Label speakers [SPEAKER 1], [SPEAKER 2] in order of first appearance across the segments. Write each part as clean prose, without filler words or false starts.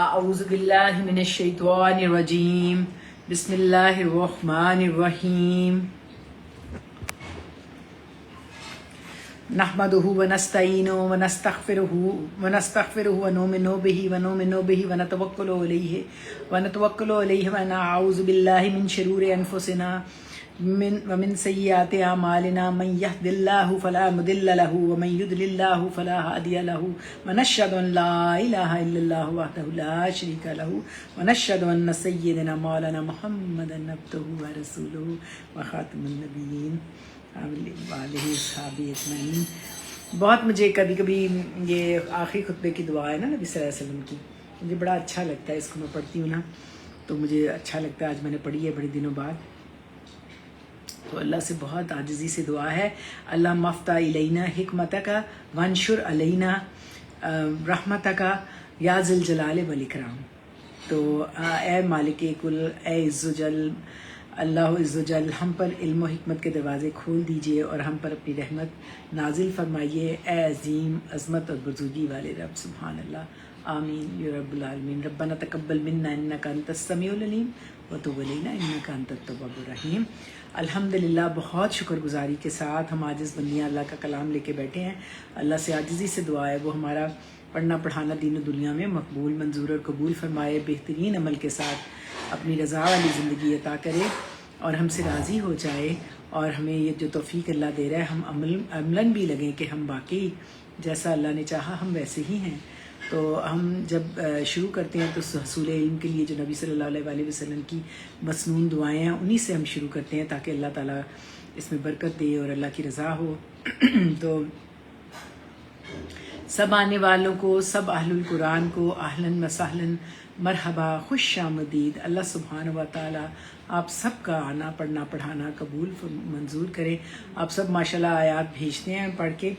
[SPEAKER 1] اعوذ باللہ من الشیطان الرجیم بسم اللہ الرحمن الرحیم نحمده ونستعینه ونستغفره ونؤمن به ونتوکل علیہ ونعوذ باللہ من شرور انفسنا ومن سیئات اعمالنا من يهد الله فلا مضل له ومن يضلل الله فلا هادي له ونشهد ان لا اله الا الله وحده لا شريك له ونشهد ان سيدنا مولانا محمدا عبده ورسوله وخاتم النبیین علیہ صحابہ اجمعین۔ بہت مجھے کبھی کبھی یہ آخری خطبے کی دعا ہے نا نبی صلی اللہ علیہ وسلم کی، مجھے بڑا اچھا لگتا ہے، اس کو میں پڑھتی ہوں نا تو مجھے اچھا لگتا ہے۔ آج میں نے پڑھی ہے بڑے دنوں بعد، تو اللہ سے بہت عاجزی سے دعا ہے، اللہ مفتح الینا حکمتک وانشر علینا رحمتک یا ذی الجلال والاکرام۔ تو اے مالک کل، اے عز و جل، اللہ عز و جل ہم پر علم و حکمت کے دروازے کھول دیجئے اور ہم پر اپنی رحمت نازل فرمائیے، اے عظیم عظمت اور بزرگی والے رب، سبحان اللہ، آمین یا رب العالمین۔ ربنا تقبل منا انک انت السمیع العلیم وتب علینا انک انت التواب الرحیم۔ الحمدللہ، بہت شکر گزاری کے ساتھ ہم عاجز بندیاں اللہ کا کلام لے کے بیٹھے ہیں۔ اللہ سے عاجزی سے دعا ہے وہ ہمارا پڑھنا پڑھانا دین و دنیا میں مقبول، منظور اور قبول فرمائے، بہترین عمل کے ساتھ اپنی رضا والی زندگی عطا کرے اور ہم سے راضی ہو جائے، اور ہمیں یہ جو توفیق اللہ دے رہا ہے ہم عملاً بھی لگیں کہ ہم واقعی جیسا اللہ نے چاہا ہم ویسے ہی ہیں۔ تو ہم جب شروع کرتے ہیں تو حصول علم کے لیے جو نبی صلی اللہ علیہ وسلم کی مسنون دعائیں ہیں انہی سے ہم شروع کرتے ہیں تاکہ اللہ تعالیٰ اس میں برکت دے اور اللہ کی رضا ہو۔ تو سب آنے والوں کو، سب اہل القرآن کو اہلاً و سہلاً مرحبا، خوش آمدید۔ اللہ سبحانہ و تعالیٰ آپ سب کا آنا، پڑھنا پڑھانا قبول منظور کرے۔ آپ سب ماشاءاللہ آیات بھیجتے ہیں پڑھ کے،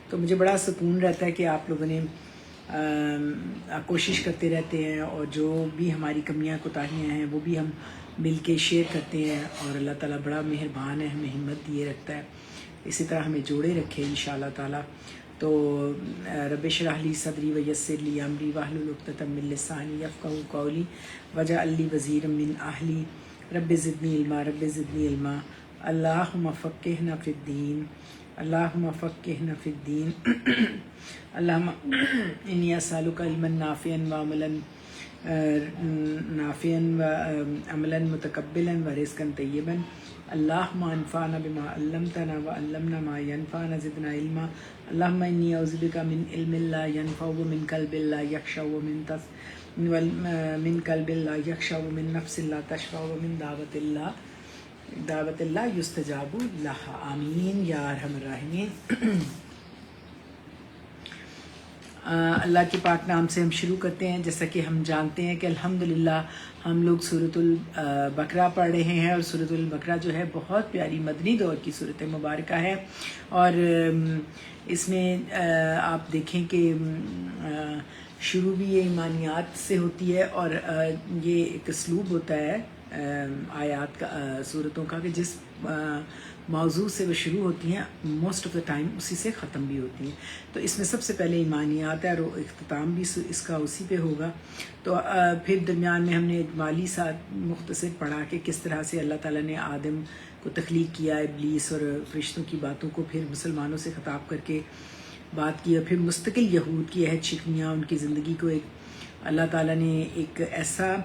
[SPEAKER 1] تو مجھے بڑا سکون رہتا ہے کہ آپ لوگوں نے کوشش کرتے رہتے ہیں، اور جو بھی ہماری کمیاں کوتاہیاں ہیں وہ بھی ہم مل کے شیئر کرتے ہیں، اور اللہ تعالیٰ بڑا مہربان ہے، ہمیں ہمت دیے رکھتا ہے، اسی طرح ہمیں جوڑے رکھے انشاءاللہ تعالیٰ۔ تو رب اشرح لی صدری ویسر لی امری واحلل عقدۃ من لسانی یفقہوا قولی واجعل لی وزیرا من اہلی رب زدنی علما رب زدنی علما۔ اللہم فقہنا فی الدین، اللہم فقہنا فی الدین۔ اللہم انی اسألک علما نافعا وعملا وعملا متقبلا ورزقا طیبا۔ اللہم انفعنا بما علمتنا وعلمنا ما ینفعنا زدنا علما۔ اللہم انی اعوذ بک من علم لا ینفع ومن قلب لا یخشع ومن قلب لا یخشع ومن نفس لا تشبع ومن دعوت لا یستجاب لہا، آمین یا ارحم الراحمین۔ اللہ کے پاک نام سے ہم شروع کرتے ہیں۔ جیسا کہ ہم جانتے ہیں کہ الحمدللہ ہم لوگ سورۃ البقرہ پڑھ رہے ہیں، اور سورۃ البقرہ جو ہے بہت پیاری مدنی دور کی سورۃ مبارکہ ہے، اور اس میں آپ دیکھیں کہ شروع بھی یہ ایمانیات سے ہوتی ہے، اور یہ ایک اسلوب ہوتا ہے آیات کا، سورتوں کا، کہ جس موضوع سے وہ شروع ہوتی ہیں موسٹ آف دا ٹائم اسی سے ختم بھی ہوتی ہیں۔ تو اس میں سب سے پہلے ایمانیات ہے، اور اختتام بھی اس کا اسی پہ ہوگا۔ تو پھر درمیان میں ہم نے اجمالی ساتھ مختصر پڑھا کہ کس طرح سے اللہ تعالیٰ نے آدم کو تخلیق کیا، ابلیس اور فرشتوں کی باتوں کو پھر مسلمانوں سے خطاب کر کے بات کی، اور پھر مستقل یہود کی عہد شکنیاں، ان کی زندگی کو ایک اللہ تعالیٰ نے ایک ایسا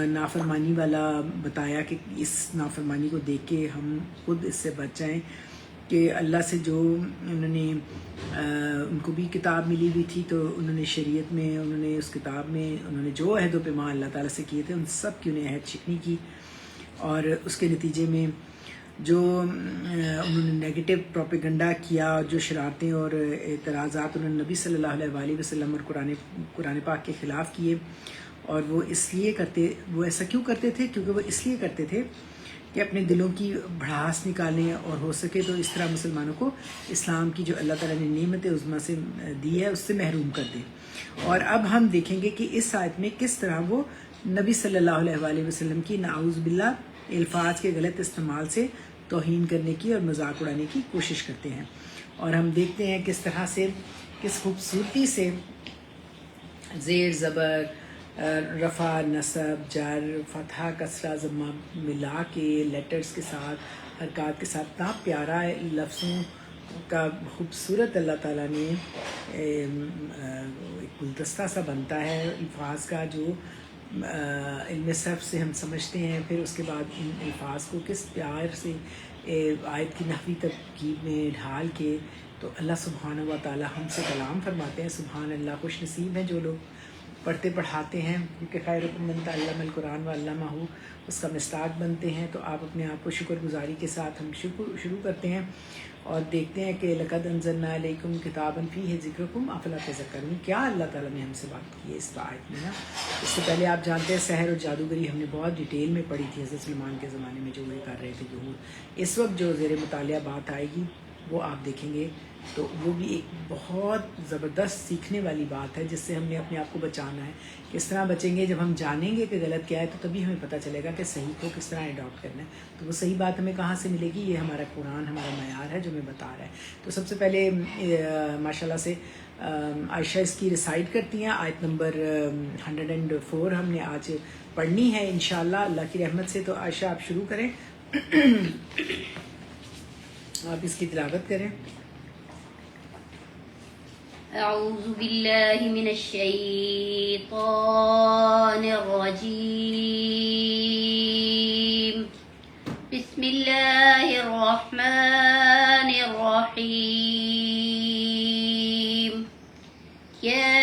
[SPEAKER 1] نافرمانی والا بتایا کہ اس نافرمانی کو دیکھ کے ہم خود اس سے بچ جائیں، کہ اللہ سے جو انہوں نے ان کو بھی کتاب ملی ہوئی تھی، تو انہوں نے شریعت میں انہوں نے اس کتاب میں انہوں نے جو عہد و پیمان اللہ تعالیٰ سے کیے تھے ان سب کی انہیں عہد شکنی کی، اور اس کے نتیجے میں جو انہوں نے نیگیٹو پروپیگنڈا کیا، جو شرارتیں اور اعتراضات انہوں نے نبی صلی اللہ علیہ وسلم اور قرآن پاک کے خلاف کیے، اور وہ ایسا کیوں کرتے تھے؟ کیونکہ وہ اس لیے کرتے تھے کہ اپنے دلوں کی بھڑاس نکالیں، اور ہو سکے تو اس طرح مسلمانوں کو اسلام کی جو اللہ تعالیٰ نے نعمت عظمیٰ سے دی ہے اس سے محروم کر دیں۔ اور اب ہم دیکھیں گے کہ اس آیت میں کس طرح وہ نبی صلی اللہ علیہ وسلم کی نعوذ باللہ الفاظ کے غلط استعمال سے توہین کرنے کی اور مذاق اڑانے کی کوشش کرتے ہیں، اور ہم دیکھتے ہیں کس طرح سے، کس خوبصورتی سے زیر زبر رفع، نصب، جر، فتحہ، کسرہ، ضمہ ملا کے لیٹرز کے ساتھ، حرکات کے ساتھ، اتنا پیارا لفظوں کا خوبصورت اللہ تعالیٰ نے ایک گلدستہ سا بنتا ہے الفاظ کا، جو علم صرف سے ہم سمجھتے ہیں. پھر اس کے بعد ان الفاظ کو کس پیار سے آیت کی نحوی ترکیب میں ڈھال کے تو اللہ سبحانہ و تعالیٰ ہم سے کلام فرماتے ہیں. سبحان اللہ، خوش نصیب ہیں جو لوگ پڑھتے پڑھاتے ہیں، کیونکہ خیرکم من تعلم القرآن وعلمہ، اس کا مصداق بنتے ہیں. تو آپ اپنے آپ کو شکر گزاری کے ساتھ ہم شروع کرتے ہیں اور دیکھتے ہیں کہ لقد انزلنا علیکم کتابا فیہ ذکرکم افلا تذکرون. کیا اللہ تعالیٰ نے ہم سے بات کی ہے اس آیت میں نا. اس سے پہلے آپ جانتے ہیں سحر اور جادوگری ہم نے بہت ڈیٹیل میں پڑھی تھی حضرت سلمان کے زمانے میں جو وہ کر رہے تھے ظہور. اس وقت جو زیر مطالعہ بات آئے گی وہ آپ دیکھیں گے تو وہ بھی ایک بہت زبردست سیکھنے والی بات ہے، جس سے ہم نے اپنے آپ کو بچانا ہے. کس طرح بچیں گے؟ جب ہم جانیں گے کہ غلط کیا ہے تو تبھی ہمیں پتہ چلے گا کہ صحیح کو کس طرح اڈاپٹ کرنا ہے. تو وہ صحیح بات ہمیں کہاں سے ملے گی؟ یہ ہمارا قرآن ہمارا معیار ہے جو ہمیں بتا رہا ہے. تو سب سے پہلے ماشاءاللہ سے عائشہ اس کی ریسائٹ کرتی ہیں. آیت نمبر 104 ہم نے آج پڑھنی ہے انشاءاللہ اللہ کی رحمت سے. تو عائشہ آپ شروع کریں، آپ اس کی تلاوت کریں.
[SPEAKER 2] اعوذ باللہ من الشیطان الرجیم، بسم اللہ الرحمن الرحیم. یا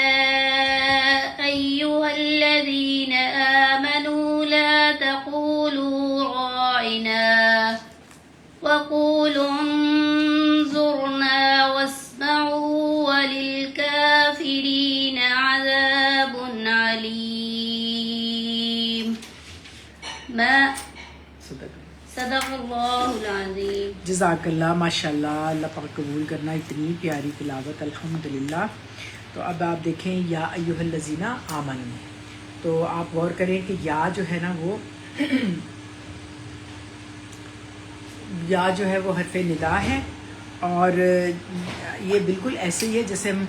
[SPEAKER 2] ایہا الذین آمنوا لا تقولوا راعنا وقولوا انظرنا واسمعوا وللكافرين عذاب عليم. صدق اللہ العظیم.
[SPEAKER 1] جزاک اللہ، ماشاء اللہ، اللہ پاک قبول کرنا. اتنی پیاری تلاوت الحمدللہ. تو اب آپ دیکھیں یا ایھا الذین آمنوا، تو آپ غور کریں کہ یا جو ہے نا وہ یا جو ہے وہ حرف ندا ہے، اور یہ بالکل ایسے ہی ہے جیسے ہم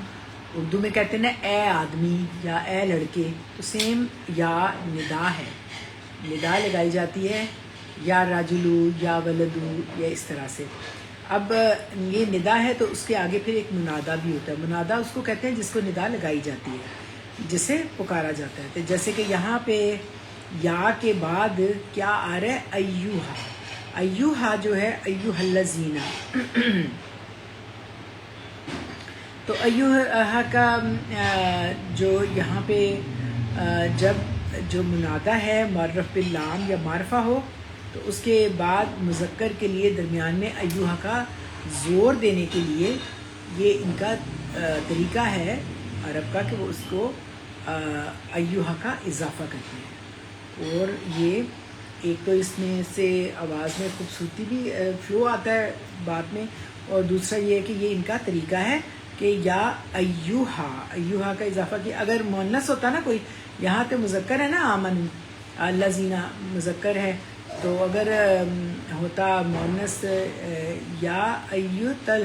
[SPEAKER 1] اردو میں کہتے ہیں نا اے آدمی یا اے لڑکے، تو سیم یا ندا ہے، ندا لگائی جاتی ہے یا راجلو یا ولدو یا اس طرح سے. اب یہ ندا ہے تو اس کے آگے پھر ایک منادا بھی ہوتا ہے. منادا اس کو کہتے ہیں جس کو ندا لگائی جاتی ہے، جسے پکارا جاتا ہے. تو جیسے کہ یہاں پہ یا کے بعد کیا آ رہا ہے؟ ایوہا. ایوہا جو ہے ایوہا الذین، تو ایوہا کا جو یہاں پہ جب جو منادہ ہے معرف باللام یا معرفہ ہو تو اس کے بعد مذکر کے لیے درمیان میں ایوہا کا زور دینے کے لیے یہ ان کا طریقہ ہے عرب کا کہ وہ اس کو ایوہا کا اضافہ کرتے ہیں. اور یہ ایک تو اس میں سے آواز میں خوبصورتی بھی فلو آتا ہے بات میں، اور دوسرا یہ ہے کہ یہ ان کا طریقہ ہے کہ یا ایوہا، ایوہا کا اضافہ کیا. اگر مؤنث ہوتا نا کوئی، یہاں تو مذکر ہے نا آمن الذین مذکر ہے، تو اگر ہوتا مؤنث یا ایتھا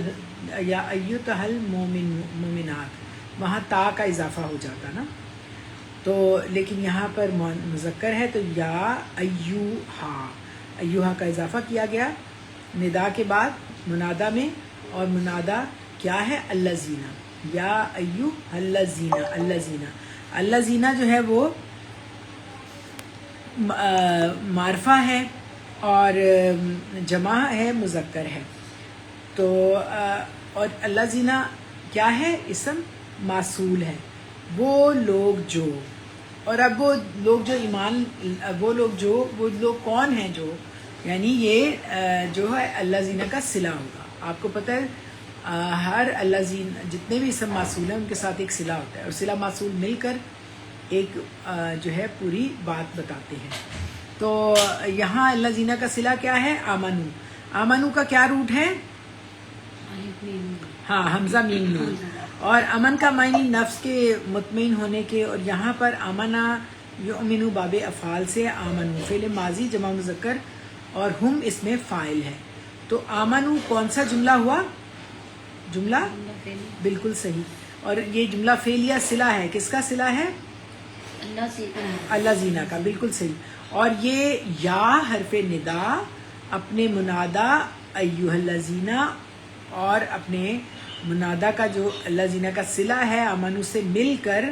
[SPEAKER 1] المؤمنات، وہاں تا کا اضافہ ہو جاتا نا. تو لیکن یہاں پر مذکر ہے تو یا ایوہا، ایوہا کا اضافہ کیا گیا ندا کے بعد منادا میں. اور منادا کیا ہے؟ الذین، یا ایوہا الذین. الذین، الذین جو ہے وہ معرفہ ہے اور جمع ہے، مذکر ہے. تو اور الذین کیا ہے؟ اسم موصول ہے. وہ لوگ جو، اور اب وہ لوگ جو ایمان، وہ لوگ کون ہیں جو، یعنی یہ جو ہے الذین کا صلہ ہوگا. آپ کو پتہ ہے ہر الذین جتنے بھی اسم موصول ہیں ان کے ساتھ ایک صلہ ہوتا ہے، اور صلہ موصول مل کر ایک جو ہے پوری بات بتاتے ہیں. تو یہاں الذین کا صلہ کیا ہے؟ آمنو. آمنو کا کیا روٹ ہے؟ ہاں، حمزہ میم نون. اور امن کا معنی نفس کے مطمئن ہونے کے، اور یہاں پر آمنا یؤمنو باب افعال سے آمنو فعل ماضی جمع مذکر اور ہم اس میں فاعل ہے. تو آمنو کون سا جملہ ہوا؟ جملہ بالکل صحیح. اور یہ جملہ فعلیہ صلہ ہے. کس کا صلہ ہے؟ الذین کا، بالکل صحیح. اور یہ یا حرف ندا اپنے منادا ایھا الذین اور اپنے منادا کا جو الذین کا صلہ ہے آمنو سے مل کر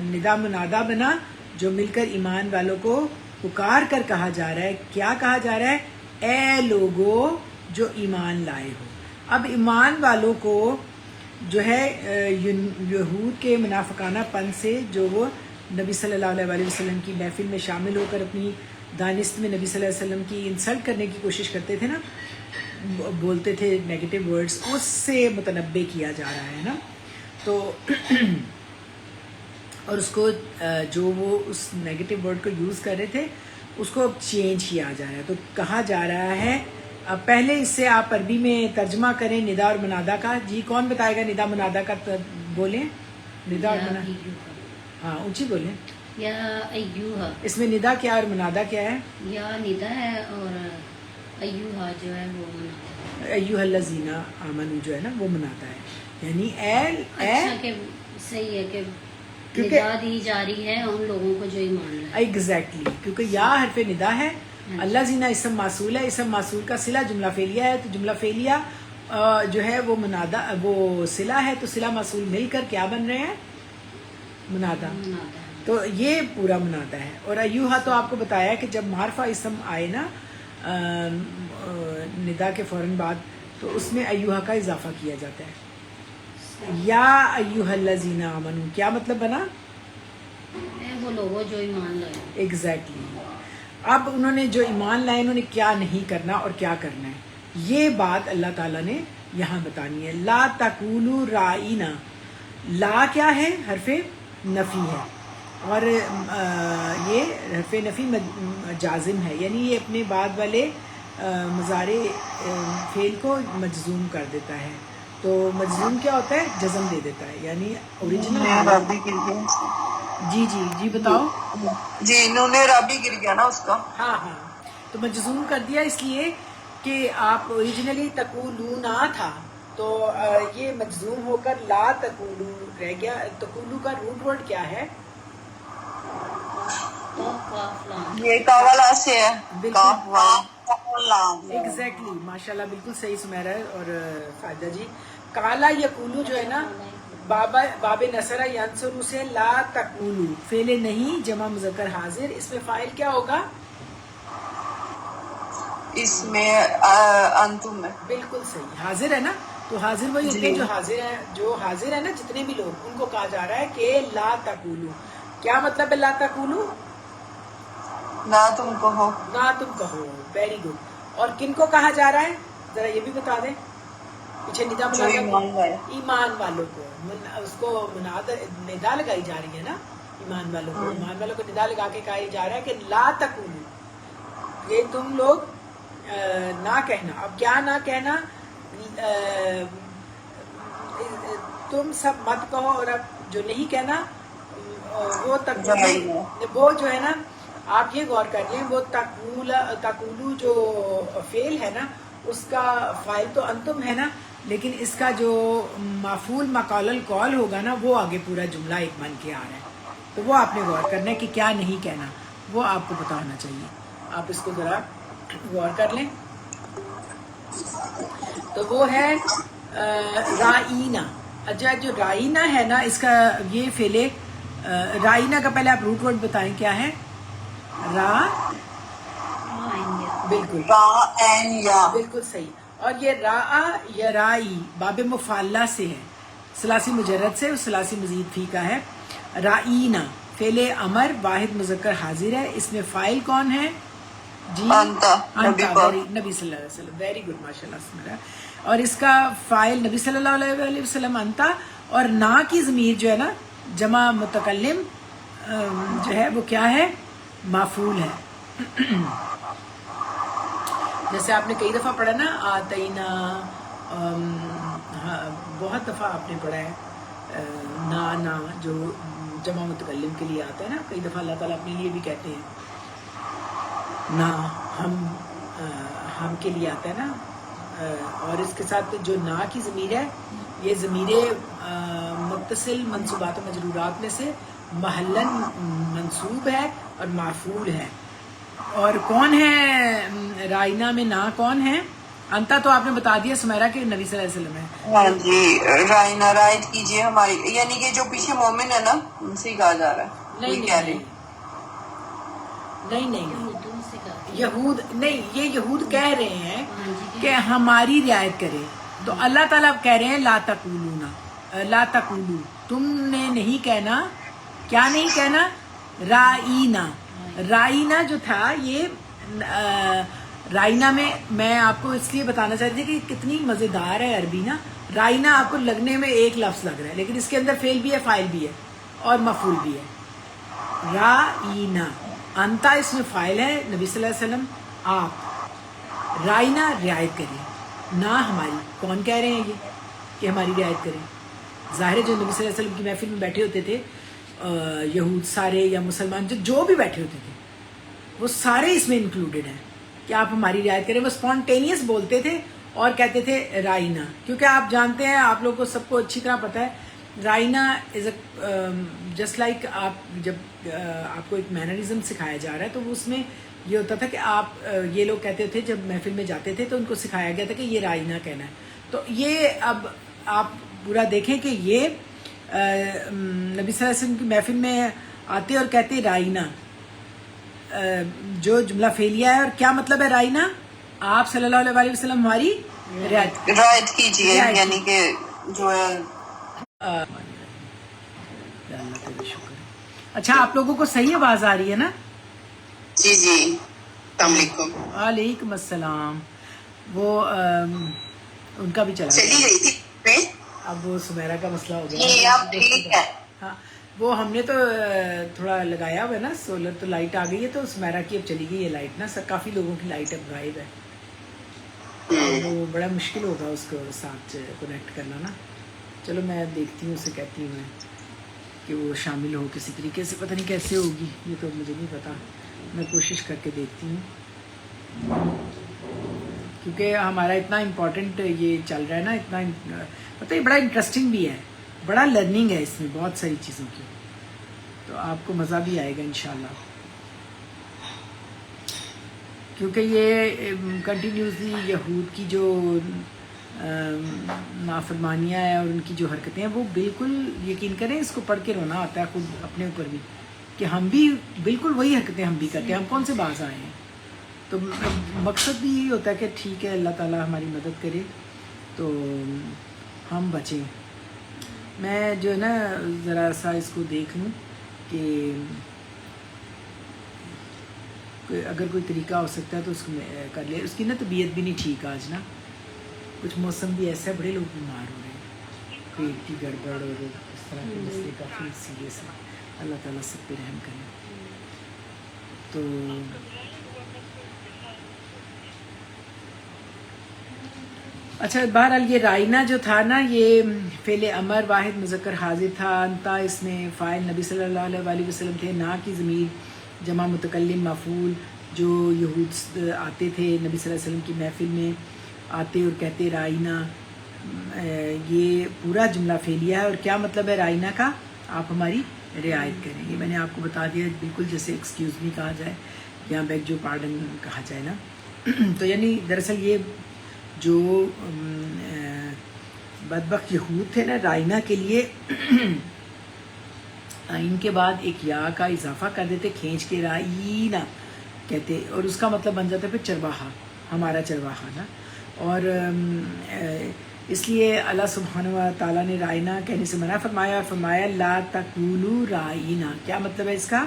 [SPEAKER 1] ندا منادا بنا، جو مل کر ایمان والوں کو پکار کر کہا جا رہا ہے. کیا کہا جا رہا ہے؟ اے لوگو جو ایمان لائے ہو. اب ایمان والوں کو جو ہے یہود کے منافقانہ پن سے جو وہ نبی صلی اللہ علیہ وسلم کی محفل میں شامل ہو کر اپنی دانست میں نبی صلی اللہ علیہ وسلم کی انسلٹ کرنے کی کوشش کرتے تھے نا، بولتے تھے نیگیٹو ورڈز، اس سے متنبع کیا جا رہا ہے نا. تو اور اس کو جو وہ اس نیگیٹو ورڈ کو یوز کر رہے تھے اس کو اب چینج کیا جا رہا ہے. تو کہا جا رہا ہے اب پہلے اس سے آپ عربی میں ترجمہ کریں ندا اور منادا کا. جی کون بتائے گا ندا منادا کا؟ بولیں ندا اور منادا. ہاں اونچی بولیں.
[SPEAKER 2] یا ایوہا،
[SPEAKER 1] اس میں ندا کیا اور منادا کیا ہے؟
[SPEAKER 2] یا ندا ہے اور ایوہا جو ہے وہ منادا ہے.
[SPEAKER 1] ایھا الذین آمنو جو ہے نا وہ منادا ہے، یعنی
[SPEAKER 2] اچھا کہ صحیح ہے کہ ندا دی جا رہی ہے ان لوگوں کو جو ایمان لائے.
[SPEAKER 1] ایگزیکٹلی، کیونکہ یا حرف ندا ہے، اللہ زینہ اسم موصول ہے، اسم موصول کا صلہ جملہ فعلیہ ہے، تو جملہ فعلیہ جو ہے وہ منادا وہ صلہ ہے، تو صلہ موصول مل کر کیا بن رہے ہیں؟ منادا. تو یہ پورا منادا ہے. اور ایھا تو آپ کو بتایا کہ جب معرفہ اسم آئے نا ندا کے فوراً بعد تو اس میں ایھا کا اضافہ کیا جاتا ہے. یا ایھا الذین آمنو کیا مطلب بنا؟
[SPEAKER 2] وہ لوگوں جو ایمان لائے.
[SPEAKER 1] ایگزیکٹلی. اب انہوں نے جو ایمان لائے انہوں نے کیا نہیں کرنا اور کیا کرنا ہے، یہ بات اللہ تعالیٰ نے یہاں بتانی ہے. لا تقولوا رائینا، لا کیا ہے؟ حرف نفی ہے، اور یہ حرف نفی جازم ہے، یعنی یہ اپنے بعد والے مضارع فعل کو مجزوم کر دیتا ہے. تو مجزوم کیا ہوتا ہے؟ جزم دے دیتا ہے، یعنی اوریجنل. جی جی جی بتاؤ.
[SPEAKER 3] جی انہوں نے رابی گر گیا نا اس کا.
[SPEAKER 1] ہاں ہاں، تو مجزوم کر دیا اس لیے کہ آپ اوریجنلی تقولونا تھا، تو یہ مجزوم ہو کر لا تقولو رہ گیا. تقولو کا روٹ ورڈ کیا ہے؟
[SPEAKER 3] یہ کاوالا سے ہے.
[SPEAKER 1] ایگزیکٹلی، ماشاء اللہ بالکل صحیح سمیرا اور فائدہ جی. کالا یقولو جو ہے نا باب نصرہ ینصرو سے لا تقولو فعل نہیں جمع مذکر حاضر، اس میں فاعل کیا ہوگا؟
[SPEAKER 3] اس میں انتم ہے.
[SPEAKER 1] بالکل صحیح، حاضر ہے نا. تو حاضر وہی ہوتے ہیں جو حاضر ہے نا، جتنے بھی لوگ، ان کو کہا جا رہا ہے کہ لا تقولو. کیا مطلب ہے لا تقولو؟
[SPEAKER 3] نہ تم کہو.
[SPEAKER 1] نہ تم کہو. Very good. اور کن کو کہا جا رہا ہے ذرا یہ بھی بتا دیں. پیچھے ندا ایمان والوں کو، اس کو ندا لگائی جا رہی ہے نا ایمان والوں کو. ایمان والوں کو ندا لگا کے کہا جا رہا ہے کہ لا تقولو، یہ تم لوگ نہ کہنا. اب کیا نہ کہنا؟ تم سب مت کہو. اور اب جو نہیں کہنا وہ جو ہے نا، آپ یہ غور کر لیں، وہ تقولو جو فعل ہے نا اس کا فاعل تو انتم ہے نا، لیکن اس کا جو مفعول مقال القول ہوگا نا وہ آگے پورا جملہ ایک بن کے آ رہا ہے. تو وہ آپ نے غور کرنا ہے کہ کیا نہیں کہنا، وہ آپ کو پتہ ہونا چاہیے. آپ اس کو ذرا غور کر لیں. تو وہ ہے رائینا. اچھا، جو رائینا ہے نا اس کا یہ فعل رائینا کا پہلے آپ روٹ ورڈ بتائیں کیا ہے؟ را. بالکل بالکل صحیح. اور یہ را یا رائی باب مفعلہ سے ہے، ثلاثی مجرد سے، ثلاثی مزید فی کا ہے. رائینا فعل امر واحد مذکر حاضر ہے، اس میں فاعل کون ہے؟ جی
[SPEAKER 3] انتا،
[SPEAKER 1] نبی صلی اللہ علیہ وسلم. ویری گڈ، ماشاء اللہ. اور اس کا فاعل نبی صلی اللہ علیہ وسلم انتا، اور نا کی ضمیر جو ہے نا جمع متکلم جو ہے وہ کیا ہے؟ مفعول ہے. جیسے آپ نے کئی دفعہ پڑھا نا آتینا، بہت دفعہ آپ نے پڑھا ہے نا جو جمع متکلم کے لیے آتا ہے نا. کئی دفعہ اللہ تعالیٰ اپنے لیے بھی کہتے ہیں نا، ہم کے لیے آتا ہے نا. اور اس کے ساتھ جو نا کی ضمیر ہے، یہ ضمیر متصل منصوبات و مجرورات میں سے محلن منصوب ہے اور معفول ہے. اور کون ہے رائنا میں نا کون ہے؟ انتا تو آپ نے بتا دیا سمیرہ کے نبی صلی اللہ علیہ وسلم ہے.
[SPEAKER 3] ہاں جی رائنا رائٹ کیجیے ہماری، یعنی کہ جو پیچھے مومن ہے نا ان سے ہی کہا جا رہا ہے.
[SPEAKER 1] نہیں
[SPEAKER 3] وہی کہہ رہے
[SPEAKER 1] نہیں نہیں نہیں نہیں
[SPEAKER 2] اردو سے کہتے ہیں.
[SPEAKER 1] یہود نہیں، یہ یہود کہہ رہے ہیں
[SPEAKER 2] ہاں جی
[SPEAKER 1] کہ ہماری رعایت کرے. تو اللہ تعالیٰ کہہ رہے ہیں لا تقولونا، لا تقولو، تم نے نہیں کہنا. کیا نہیں کہنا؟ رائینا. رائینا جو تھا یہ رائینا میں آپ کو اس لیے بتانا چاہتی تھی کہ کتنی مزیدار ہے عربی نا. رائینا آپ کو لگنے میں ایک لفظ لگ رہا ہے لیکن اس کے اندر فعل بھی ہے، فاعل بھی ہے اور مفعول بھی ہے. رائینا، انتا اس میں فاعل ہے، نبی صلی اللہ علیہ وسلم آپ. رائنا رعایت کریں، نہ ہماری. کون کہہ رہے ہیں یہ کہ ہماری رعایت کریں؟ ظاہر ہے جو نبی صلی اللہ علیہ وسلم کی محفل میں بیٹھے ہوتے تھے یہود سارے یا مسلمان جو بھی بیٹھے ہوتے تھے وہ سارے اس میں انکلوڈیڈ ہیں کہ آپ ہماری رعایت کریں. وہ اسپونٹینیس بولتے تھے اور کہتے تھے رائنا، کیونکہ آپ جانتے ہیں، آپ لوگوں کو سب کو اچھی طرح پتہ ہے رائنا از اے جسٹ لائک آپ جب آپ کو ایک مینرزم سکھایا جا رہا ہے تو اس میں یہ ہوتا تھا کہ آپ یہ لوگ کہتے تھے جب محفل میں جاتے تھے تو ان کو سکھایا گیا تھا کہ یہ رائنا کہنا ہے. تو یہ اب آپ پورا دیکھیں کہ یہ نبی صلی اللہ علیہ وسلم کی محفل میں آتے اور کہتے رائنا، جو جملہ فعلیہ ہے. اور کیا مطلب ہے رائنا؟ آپ صلی اللہ علیہ وآلہ وسلم ہماری
[SPEAKER 3] رائٹ کیجیے، یعنی کہ جو ہے.
[SPEAKER 1] اللہ تیرا شکر ہے. اچھا آپ لوگوں کو صحیح آواز آ رہی ہے نا؟
[SPEAKER 3] جی جی السلام علیکم.
[SPEAKER 1] وعلیکم السلام. وہ ان کا بھی چلا
[SPEAKER 3] چلی گئی تھی
[SPEAKER 1] اب وہ سمیرہ کا مسئلہ ہو
[SPEAKER 3] جی
[SPEAKER 1] گیا.
[SPEAKER 3] اب ٹھیک ہے.
[SPEAKER 1] ہاں وہ ہم نے تو تھوڑا لگایا ہوا ہے نا سولر، تو لائٹ آ گئی ہے تو سمیرہ کی اب چلی گئی ہے لائٹ نا. کافی لوگوں کی لائٹ اب غائب ہے. وہ بڑا مشکل ہوگا اس کو ساتھ کنیکٹ کرنا نا. چلو میں دیکھتی ہوں، اسے کہتی ہوں میں کہ وہ شامل ہو کسی طریقے سے. پتہ نہیں کیسے ہوگی، یہ تو مجھے نہیں پتا. میں کوشش کر کے دیکھتی ہوں کیونکہ ہمارا اتنا امپورٹنٹ یہ چل رہا ہے نا، اتنا پتہ یہ بڑا انٹرسٹنگ بھی ہے، بڑا لرننگ ہے اس میں بہت ساری چیزوں کی. تو آپ کو مزہ بھی آئے گا انشاءاللہ، کیونکہ یہ کنٹینیوسلی یہود کی جو نافرمانیاں ہیں اور ان کی جو حرکتیں ہیں وہ بالکل یقین کریں اس کو پڑھ کے رونا آتا ہے خود اپنے اوپر بھی کہ ہم بھی بالکل وہی حرکتیں ہم بھی کرتے ہیں. ہم کون سے باز آئے ہیں؟ تو مقصد بھی یہی ہوتا ہے کہ ٹھیک ہے اللہ تعالیٰ ہماری مدد کرے تو ہم بچیں. میں جو ہے نا ذرا سا اس کو دیکھ لوں کہ اگر کوئی طریقہ ہو سکتا ہے تو اس کو کر لے. اس کی نا طبیعت بھی نہیں ٹھیک آج نا، کچھ موسم بھی ایسا ہے، بڑے لوگ بیمار ہو رہے ہیں، پیٹ کی گڑبڑ اور اس طرح کے مسئلے کافی سیریس ہے. اللہ تعالیٰ سب پہ رحم کرے. تو اچھا بہرحال یہ رائنا جو تھا نا یہ فعل امر واحد مذکر حاضر تھا. انتا اس میں فاعل نبی صلی اللہ علیہ وآلہ وسلم تھے. نا کی ضمیر جمع متکلم مفعول. جو یہود آتے تھے نبی صلی اللہ علیہ وسلم کی محفل میں آتے اور کہتے رائنا، یہ پورا جملہ فعلیہ ہے. اور کیا مطلب ہے رائنا کا؟ آپ ہماری رعایت کریں. یہ میں نے آپ کو بتا دیا، بالکل جیسے ایکسکیوز می کہا جائے یا بیگ جو پارڈن کہا جائے نا. تو یعنی دراصل یہ جو بدبخت یہود تھے نا رائنا کے لیے ان کے بعد ایک یا کا اضافہ کر دیتے، کھینچ کے رائنا کہتے، اور اس کا مطلب بن جاتا ہے پھر چرواہا، ہمارا چرواہا نا. اور اس لیے اللہ سبحانہ و تعالیٰ نے رائنا کہنے سے منع فرمایا اور فرمایا لا تقولوا رائنا. کیا مطلب ہے اس کا؟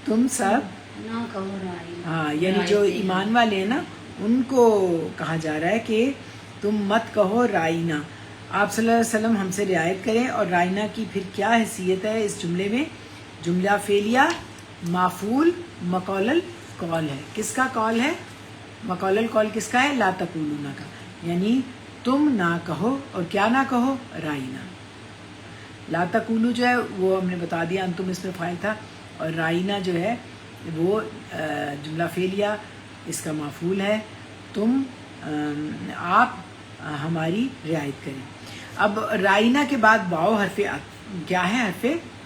[SPEAKER 1] تم سب
[SPEAKER 2] نہ کہو رائنا.
[SPEAKER 1] ہاں یعنی جو ایمان والے ہیں نا ان کو کہا جا رہا ہے کہ تم مت کہو رائنا. آپ صلی اللہ علیہ وسلم ہم سے رعایت کریں. اور رائنا کی پھر کیا حیثیت ہے اس جملے میں؟ جملہ فعلیہ مافعول مقول القول ہے. کس کا قول ہے؟ مقول القول کس کا ہے؟ لا تقولون کا. یعنی تم نہ کہو، اور کیا نہ کہو؟ رائنا. لا تقولو جو ہے وہ ہم نے بتا دیا انتم اس میں فاعل تھا، اور رائنا جو ہے وہ جملہ فعلیہ اس کا مفعول ہے. تم آپ ہماری رعایت کریں. اب رائنا کے بعد واو حرف کیا ہے؟ حرف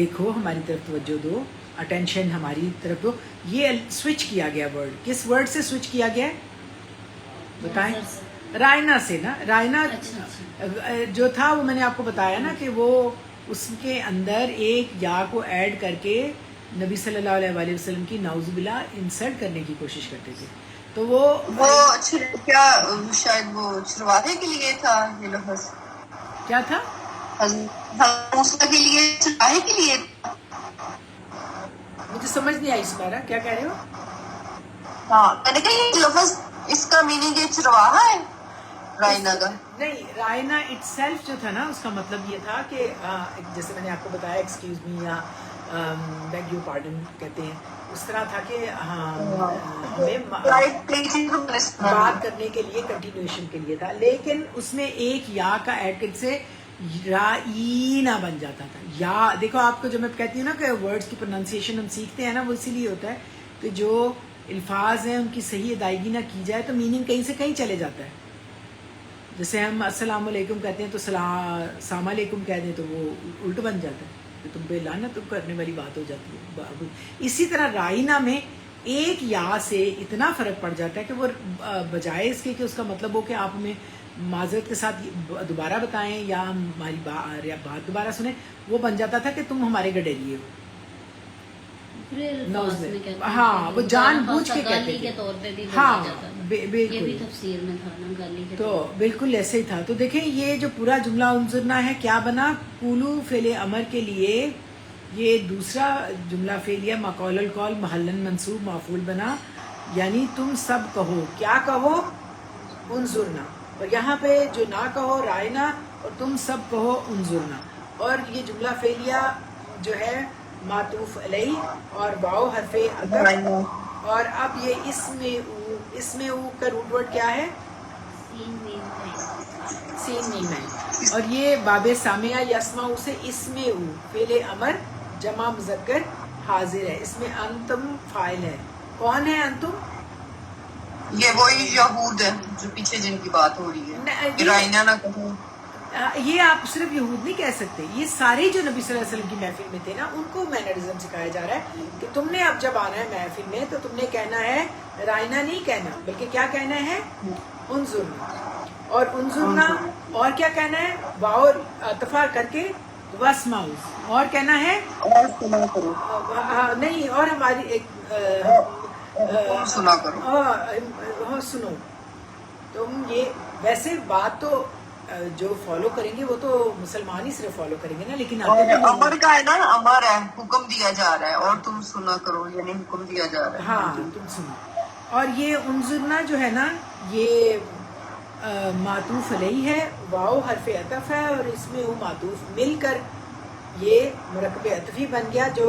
[SPEAKER 1] دیکھو ہماری طرف توجہ دو, اٹینشن ہماری طرف دو. یہ سوئچ کیا گیا ورڈ, کس ورڈ سے سوئچ کیا گیا ہے بتائیں؟ رائنا سے نا. رائنا جو تھا وہ میں نے آپ کو بتایا نا کہ وہ اس کے اندر ایک یا کو ایڈ کر کے نبی صلی اللہ علیہ وآلہ وسلم کی نعوذ باللہ انسلٹ کرنے کی کوشش کرتے تھے. تو وہ
[SPEAKER 3] کیا شاید وہ چھڑوانے کے لیے تھا یہ لفظ,
[SPEAKER 1] کیا تھا
[SPEAKER 3] حضرت موسیٰ کے لیے چھڑوانے کے لیے.
[SPEAKER 1] مجھے سمجھ نہیں آئی سمارا, کیا کہہ رہے ہو؟
[SPEAKER 3] ہاں میں نے کہا یہ لفظ اس کا میننگ یہ چرواہا ہے رائنا کا. نہیں,
[SPEAKER 1] رائنا اٹ سیلف جو تھا نا اس کا مطلب یہ تھا کہ جیسے میں نے آپ کو بتایا ایکسکیوز می یا بیگ یو پارڈن کہتے ہیں, اس طرح تھا کہ ہمیں بات کرنے کے لیے کنٹینیوشن کے لیے تھا, لیکن اس میں ایک یا کا ایڈ کر سے رائنا بن جاتا تھا. یا دیکھو آپ کو جو میں کہتی ہوں نا کہ ورڈز کی پروننسیشن ہم سیکھتے ہیں نا, وہ اسی لیے ہوتا ہے کہ جو الفاظ ہیں ان کی صحیح ادائیگی نہ کی جائے تو میننگ کہیں سے کہیں چلے جاتا ہے. جیسے ہم السلام علیکم کہتے ہیں تو السلام علیکم کہہ دیں تو وہ الٹ بن جاتا ہے, تو تم پہ لعنت کرنے والی بات ہو جاتی ہے. اسی طرح رائنا میں ایک یا سے اتنا فرق پڑ جاتا ہے کہ وہ بجائے اس کے کہ اس کا مطلب ہو کہ آپ ہمیں معذرت کے ساتھ دوبارہ بتائیں یا ہماری بات دوبارہ سنیں, وہ بن جاتا تھا کہ تم ہمارے گڈریے ہو. ہاں وہ جان بوجھ کے کہتے تھے. ہاں بالکل, تو بالکل ایسے ہی تھا. تو دیکھیں یہ جو پورا جملہ انظرنا ہے کیا بنا, کولو فعل امر کے لیے یہ دوسرا جملہ فعلیہ مقول القول محلن منصوب مفعول بنا, یعنی تم سب کہو. کیا کہو؟ انظرنا. اور یہاں پہ جو نہ کہو رائنا, اور تم سب کہو انظرنا. اور یہ جملہ فعلیہ جو ہے معطوف علیہ اور واو حرف عطف, اور اب یہ اس میں او کا روٹ ورڈ کیا ہے؟ سین میم ہے. اور یہ باب سامعہ یسمع سے اس میں او فعل امر جمع مذکر حاضر ہے. اس میں انتم فاعل ہے. کون ہے انتم؟
[SPEAKER 3] یہ وہی یہود ہے جو پیچھے جن کی بات ہو رہی ہے. رائنا نہ کہو,
[SPEAKER 1] یہ آپ صرف یہود نہیں کہہ سکتے, یہ سارے جو نبی صلی اللہ علیہ وسلم کی محفل میں تھے نا ان کو مینرزم سکھایا جا رہا ہے کہ تم نے اب جب آنا ہے محفل میں تو تم نے کہنا ہے رائنا نہیں کہنا, بلکہ کیا کہنا ہے؟ انظرنا. اور انظرنا اور کیا کہنا ہے؟ واو اتفا کر کے واسمعوا, اور کہنا ہے نہیں, اور ہماری ایک
[SPEAKER 3] سنا کرو,
[SPEAKER 1] سنو. تم یہ ویسے بات تو جو فالو کریں گے وہ تو مسلمان ہی صرف فالو کریں گے نا, لیکن
[SPEAKER 3] امر کا ہے نا, امر ہے, حکم دیا جا رہا ہے, اور تم سنا کرو یعنی حکم دیا جا رہا ہے.
[SPEAKER 1] ہاں تم سنو. اور یہ انظرنا جو ہے نا یہ معطوف علیہ ہے, واو حرف عطف ہے, اور اس میں وہ معطوف مل کر یہ مرکب عطفی بن گیا, جو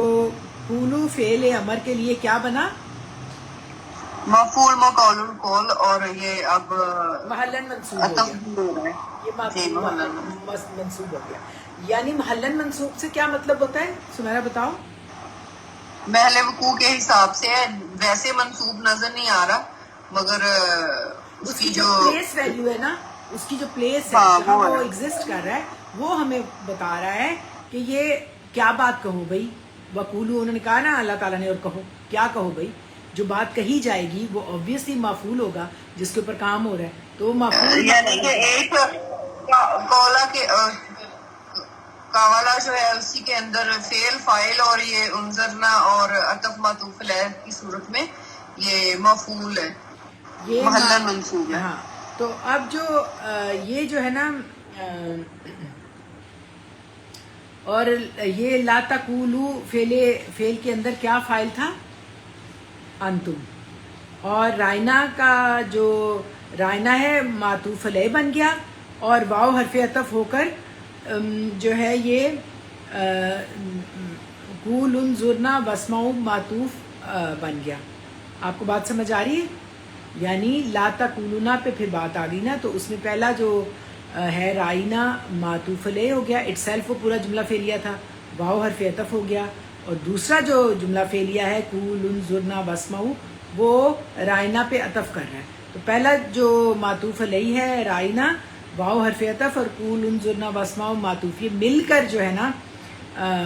[SPEAKER 1] قولو فعل امر کے لیے کیا بنا؟
[SPEAKER 3] مفعول مقول القول, اور یہ اب
[SPEAKER 1] محلن منصوب ہو گیا. یہ منصوب ہو گیا. یعنی محلن منصوب سے کیا مطلب ہوتا ہے سمیرا بتاؤ؟
[SPEAKER 3] محل وقوع کے حساب سے ہے, ویسے منصوب نظر نہیں آ رہا, مگر
[SPEAKER 1] اس کی جو پلیس ویلیو ہے نا, اس کی جو پلیس ہے جہاں وہ ایگزسٹ کر رہا ہے وہ ہمیں بتا رہا ہے کہ یہ کیا بات کہو بھائی. وقولو انہوں نے کہا نا اللہ تعالیٰ نے, اور کہو کیا کہو بھائی. جو بات کہی جائے گی وہ obviously مفعول ہوگا جس کے اوپر کام ہو رہا ہے, تو وہ مفعول
[SPEAKER 3] یعنی کہ ایک قولا کے قوالا جو ہے اسی کے اندر فعل فاعل اور یہ انظرنا اور عطف معطوف علیہ کی صورت میں یہ مفعول ہے, یہ محلن منصوب ہے.
[SPEAKER 1] ہاں تو اب جو یہ جو ہے نا, اور یہ لا تقولو فعل کے اندر کیا فاعل تھا؟ انتم. اور رائنا کا جو رائنا ہے معطوف علیہ بن گیا, اور واو حرف عطف ہو کر جو ہے یہ قول انظرنا واسمعوا معطوف بن گیا. آپ کو بات سمجھ آ رہی ہے؟ یعنی لا تقولونا پہ پھر بات آ گئی نا, تو اس میں پہلا جو ہے رائنا معطوف علیہ ہو گیا, اٹ سیلف وہ پورا جملہ فعلیہ تھا, واو حرف عطف ہو گیا, اور دوسرا جو جملہ فعلیہ ہے قول انظرنا واسمعوا وہ رائنا پہ عطف کر رہا ہے. تو پہلا جو معطوف علیہ ہے رائنا, واو حرف عطف, اور قول انظرنا واسمعوا معطوف, یہ مل کر جو ہے نا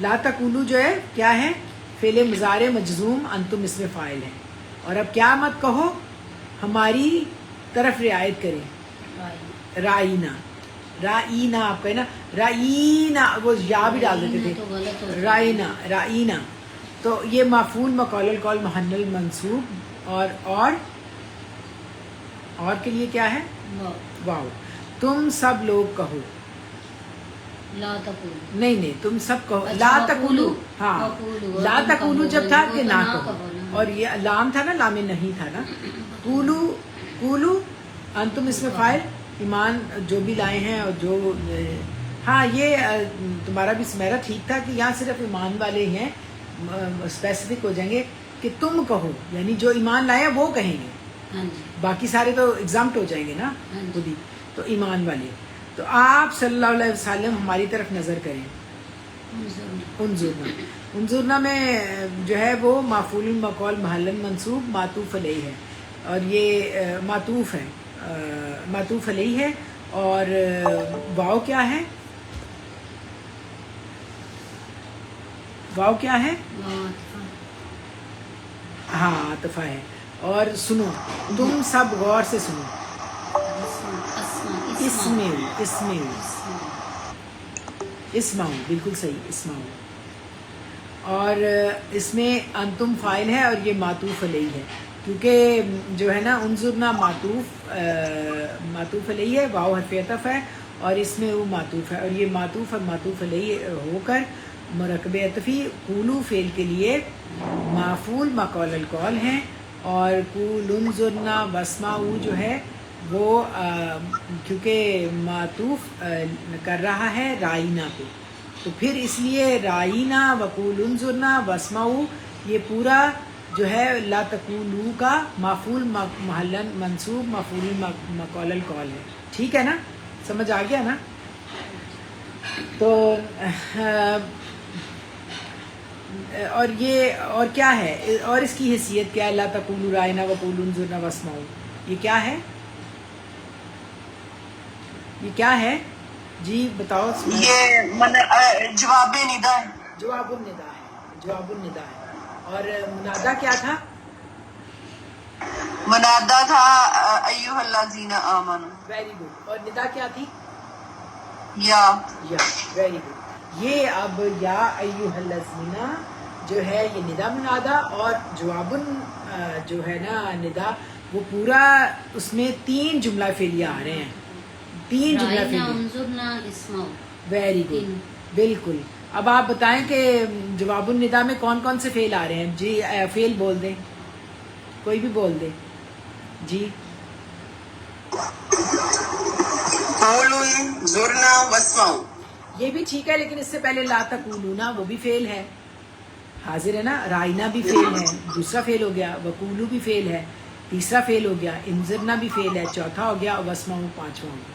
[SPEAKER 1] لا تقولو جو ہے کیا ہے؟ فعل مضارع مجزوم انتم اس میں فاعل ہے. اور اب کیا مت کہو؟ ہماری طرف رعایت کریں. رائینا رائینا آپ کہنا رائینا وہ یا بھی ڈال دیتے
[SPEAKER 2] تو غلط
[SPEAKER 1] تھے.
[SPEAKER 2] ہوتا ہے.
[SPEAKER 1] رائینا رائینا تو یہ مفعول مقول القول محنل منصوب اور کے لیے کیا ہے؟
[SPEAKER 2] واو.
[SPEAKER 1] واو. تم سب لوگ کہو.
[SPEAKER 2] لا تقول.
[SPEAKER 1] نہیں تم سب کہو.
[SPEAKER 2] اچھا،
[SPEAKER 1] لا
[SPEAKER 2] وقولو.
[SPEAKER 1] تقولو. ہاں
[SPEAKER 2] وقولو.
[SPEAKER 1] لا
[SPEAKER 2] تم
[SPEAKER 1] تقولو
[SPEAKER 2] کہو.
[SPEAKER 1] جب تھا کہ
[SPEAKER 2] وہ تو
[SPEAKER 1] نہ
[SPEAKER 2] نہ
[SPEAKER 1] کہو.
[SPEAKER 2] نا.
[SPEAKER 1] اور یہ لام تھا نا، لام نہیں تھا نا. قولو انتم اس میں فاعل ایمان جو بھی لائے ہیں اور جو ہاں یہ تمہارا بھی سمیرا ٹھیک تھا کہ یہاں صرف ایمان والے ہیں اسپیسیفک ہو جائیں گے کہ تم کہو، یعنی جو ایمان لائے ہیں وہ کہیں گے.
[SPEAKER 2] ہاں جی.
[SPEAKER 1] باقی سارے تو ایگزامپٹ ہو جائیں گے نا
[SPEAKER 2] ہاں جی.
[SPEAKER 1] خود ہی. تو ایمان والے. تو آپ صلی اللہ علیہ وسلم ہماری طرف نظر کریں. انظرنا میں جو ہے وہ مفعول مقول محل منصوب معطوف علیہ ہے، اور یہ معطوف ہے، معطوف علیہ ہے. اور واو کیا ہے؟ واو کیا ہے؟ ہاں عاطفہ ہے. اور سنو، تم سب غور سے سنو. اسمعوا بالکل صحیح، اسمعوا. اور اس میں انتم فاعل ہے اور یہ معطوف علیہ ہے، کیونکہ جو ہے نا انظرنا معطوف علیہ ہے، واو حرف عطف ہے اور اس میں وہ معطوف ہے، اور یہ معطوف اور معطوف علیہ ہو کر مرکب عطفی قولو فعل کے لیے مفعول مقول القول ہیں. اور قول انظرنا واسمعوا جو ہے وہ کیونکہ معطوف کر رہا ہے رائینا پہ، تو پھر اس لیے رائینا وقول انظرنا واسمعوا یہ پورا جو ہے لا تقولو کا مفعول محل منصوب مفعول مقول القول ہے. ٹھیک ہے نا؟ سمجھ آ گیا نا؟ تو اور یہ اور کیا ہے، اور اس کی حیثیت کیا ہے؟ لا تقولوا رائنا وقول انظرنا واسمعوا، یہ کیا ہے؟ یہ کیا ہے جی بتاؤ.
[SPEAKER 3] یہ جواب ندا ہے.
[SPEAKER 1] جواب الندا ہے، جواب الندا ہے. اور منادا کیا تھا؟
[SPEAKER 3] منادا تھا ایھا الذین آمنوا.
[SPEAKER 1] Very good. اور ندا کیا تھی؟
[SPEAKER 3] یا.
[SPEAKER 1] Very good. یہ اب یا ایھا الذین جو ہے یہ ندا منادا، اور جواب جو ہے نا ندا وہ پورا اس میں 3 جملہ فعلیہ آ رہے ہیں. 3 جملہ فعلیہ. Very good. بالکل. اب آپ بتائیں کہ جواب الندا میں کون کون سے فعل آ رہے ہیں جی؟ فعل بول دیں، کوئی بھی بول دے جی.
[SPEAKER 3] قولوا انظرنا واسمعوا.
[SPEAKER 1] یہ بھی ٹھیک ہے، لیکن اس سے پہلے لا تقولونا وہ بھی فعل ہے، حاضر ہے نا. رائنا بھی فعل ہے، دوسرا فعل ہو گیا. وقولو بھی فعل ہے، تیسرا فعل ہو گیا. انظرنا بھی فعل ہے، چوتھا ہو گیا. اور واسمعوا پانچواں ہو گیا.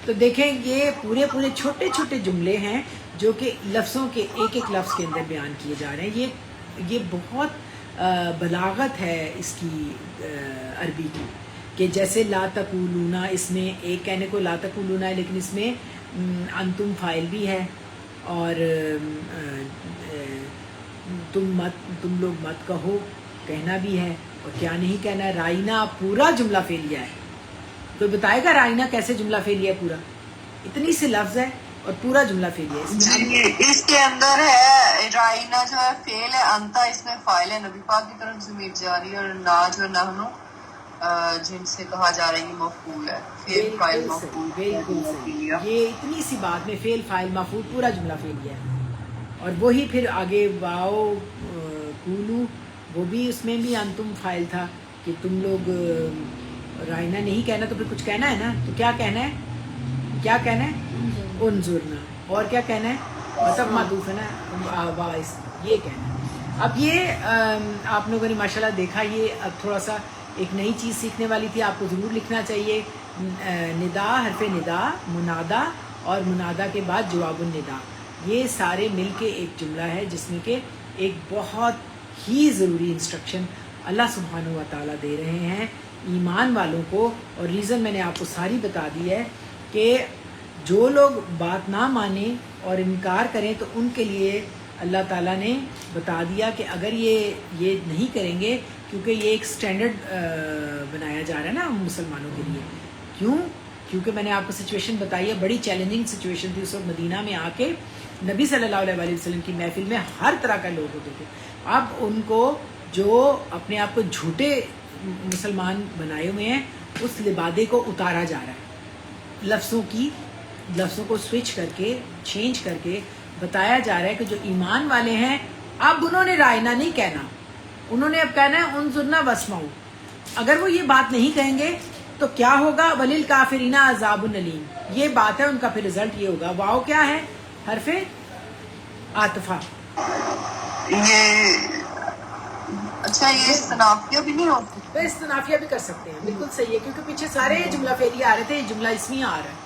[SPEAKER 1] تو دیکھیں یہ پورے چھوٹے چھوٹے جملے ہیں جو کہ لفظوں کے ایک ایک لفظ کے اندر بیان کیے جا رہے ہیں. یہ بہت بلاغت ہے اس کی عربی کی، کہ جیسے لا تقولونا، اس میں ایک کہنے کو لا تقولونا ہے، لیکن اس میں انتم فاعل بھی ہے، اور تم لوگ مت کہو کہنا بھی ہے، اور کیا نہیں کہنا ہے. رائنا پورا جملہ فعلیہ ہے. کوئی بتائے گا رائنا کیسے جملہ فعلیہ ہے پورا؟ اتنی سی لفظ ہے اور پورا جملہ فعلیہ ہے.
[SPEAKER 3] جی اس کے اندر ہے رائنا جو ہے فعل ہے، انتا اس میں فاعل ہے، نبی پاک کی طرف ضمیر جاری ہے، اور نا جو نحنو جن سے کہا جا رہا ہے یہ مفعول ہے. فعل فاعل مفعول.
[SPEAKER 1] بالکل صحیح. یہ اتنی سی بات میں فعل فاعل مفعول پورا جملہ فعلیہ ہے. اور وہی پھر آگے واو قولو وہ بھی اس میں بھی انتم فاعل تھا کہ تم لوگ رائنا نہیں کہنا، تو پھر کچھ کہنا ہے نا. تو کیا کہنا ہے؟ کیا کہنا ہے؟ انظرنا. اور کیا کہنا ہے؟ مطلب معطوف ہے نا باعث، یہ کہنا ہے. اب یہ آپ لوگوں نے ماشاءاللہ دیکھا، یہ اب تھوڑا سا ایک نئی چیز سیکھنے والی تھی. آپ کو ضرور لکھنا چاہیے ندا، حرف ندا، منادا، اور منادا کے بعد جواب الندا. یہ سارے مل کے ایک جملہ ہے جس میں کہ ایک بہت ہی ضروری انسٹرکشن اللہ سبحانہ و تعالیٰ دے رہے ہیں ایمان والوں کو. اور ریزن میں نے آپ کو ساری بتا دی ہے کہ جو لوگ بات نہ مانیں اور انکار کریں تو ان کے لیے اللہ تعالیٰ نے بتا دیا کہ اگر یہ نہیں کریں گے، کیونکہ یہ ایک سٹینڈرڈ بنایا جا رہا ہے نا ہم مسلمانوں کے لیے. کیونکہ میں نے آپ کو سچویشن بتائی ہے، بڑی چیلنجنگ سچویشن تھی اس وقت. مدینہ میں آ کے نبی صلی اللہ علیہ وسلم کی محفل میں ہر طرح کا لوگ ہوتے تھے. اب ان کو جو اپنے آپ کو جھوٹے مسلمان بنائے ہوئے ہیں اس لبادے کو اتارا جا رہا ہے. لفظوں کو سوئچ کر کے چینج کر کے بتایا جا رہا ہے کہ جو ایمان والے ہیں اب انہوں نے رائنا نہیں کہنا، انہوں نے اب کہنا ہے انظرنا واسمعوا. اگر وہ یہ بات نہیں کہیں گے تو کیا ہوگا؟ وللکافرین عذاب الیم. یہ بات ہے ان کا، پھر رزلٹ یہ ہوگا. واو کیا ہے؟ حرف عاطفہ.
[SPEAKER 3] یہ اچھا، یہ استنافیہ بھی نہیں ہوتی؟
[SPEAKER 1] تو استنافیہ بھی کر سکتے ہیں، بالکل صحیح ہے، کیونکہ پیچھے سارے جملہ فعلی آ رہے تھے، یہ جملہ اسمیہ آ رہا ہے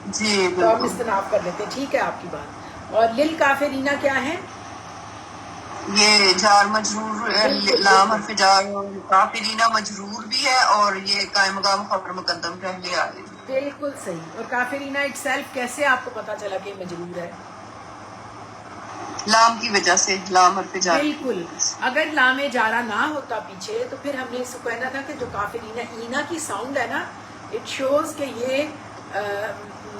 [SPEAKER 3] جی
[SPEAKER 1] تو ہم
[SPEAKER 3] بالکل.
[SPEAKER 1] استناف کر لیتے ہیں. ٹھیک ہے آپ کی بات. اور للکافرین کیا ہے؟
[SPEAKER 3] یہ جار مجرور، لام حرف جار، اور کافرین مجرور بھی ہے، اور یہ قائم مقام خبر مقدم پہلے آ گئی.
[SPEAKER 1] بالکل صحیح. اور کافرین اٹ سیلف کیسے آپ کو پتا چلا کہ مجرور ہے؟
[SPEAKER 3] لام کی وجہ سے، لام حرف جار.
[SPEAKER 1] بالکل. اگر لام جارہ نہ ہوتا پیچھے تو پھر ہم نے اس کو کہنا تھا کہ جو کافرین اینا کی ساؤنڈ ہے نا، اٹ شوز کہ یہ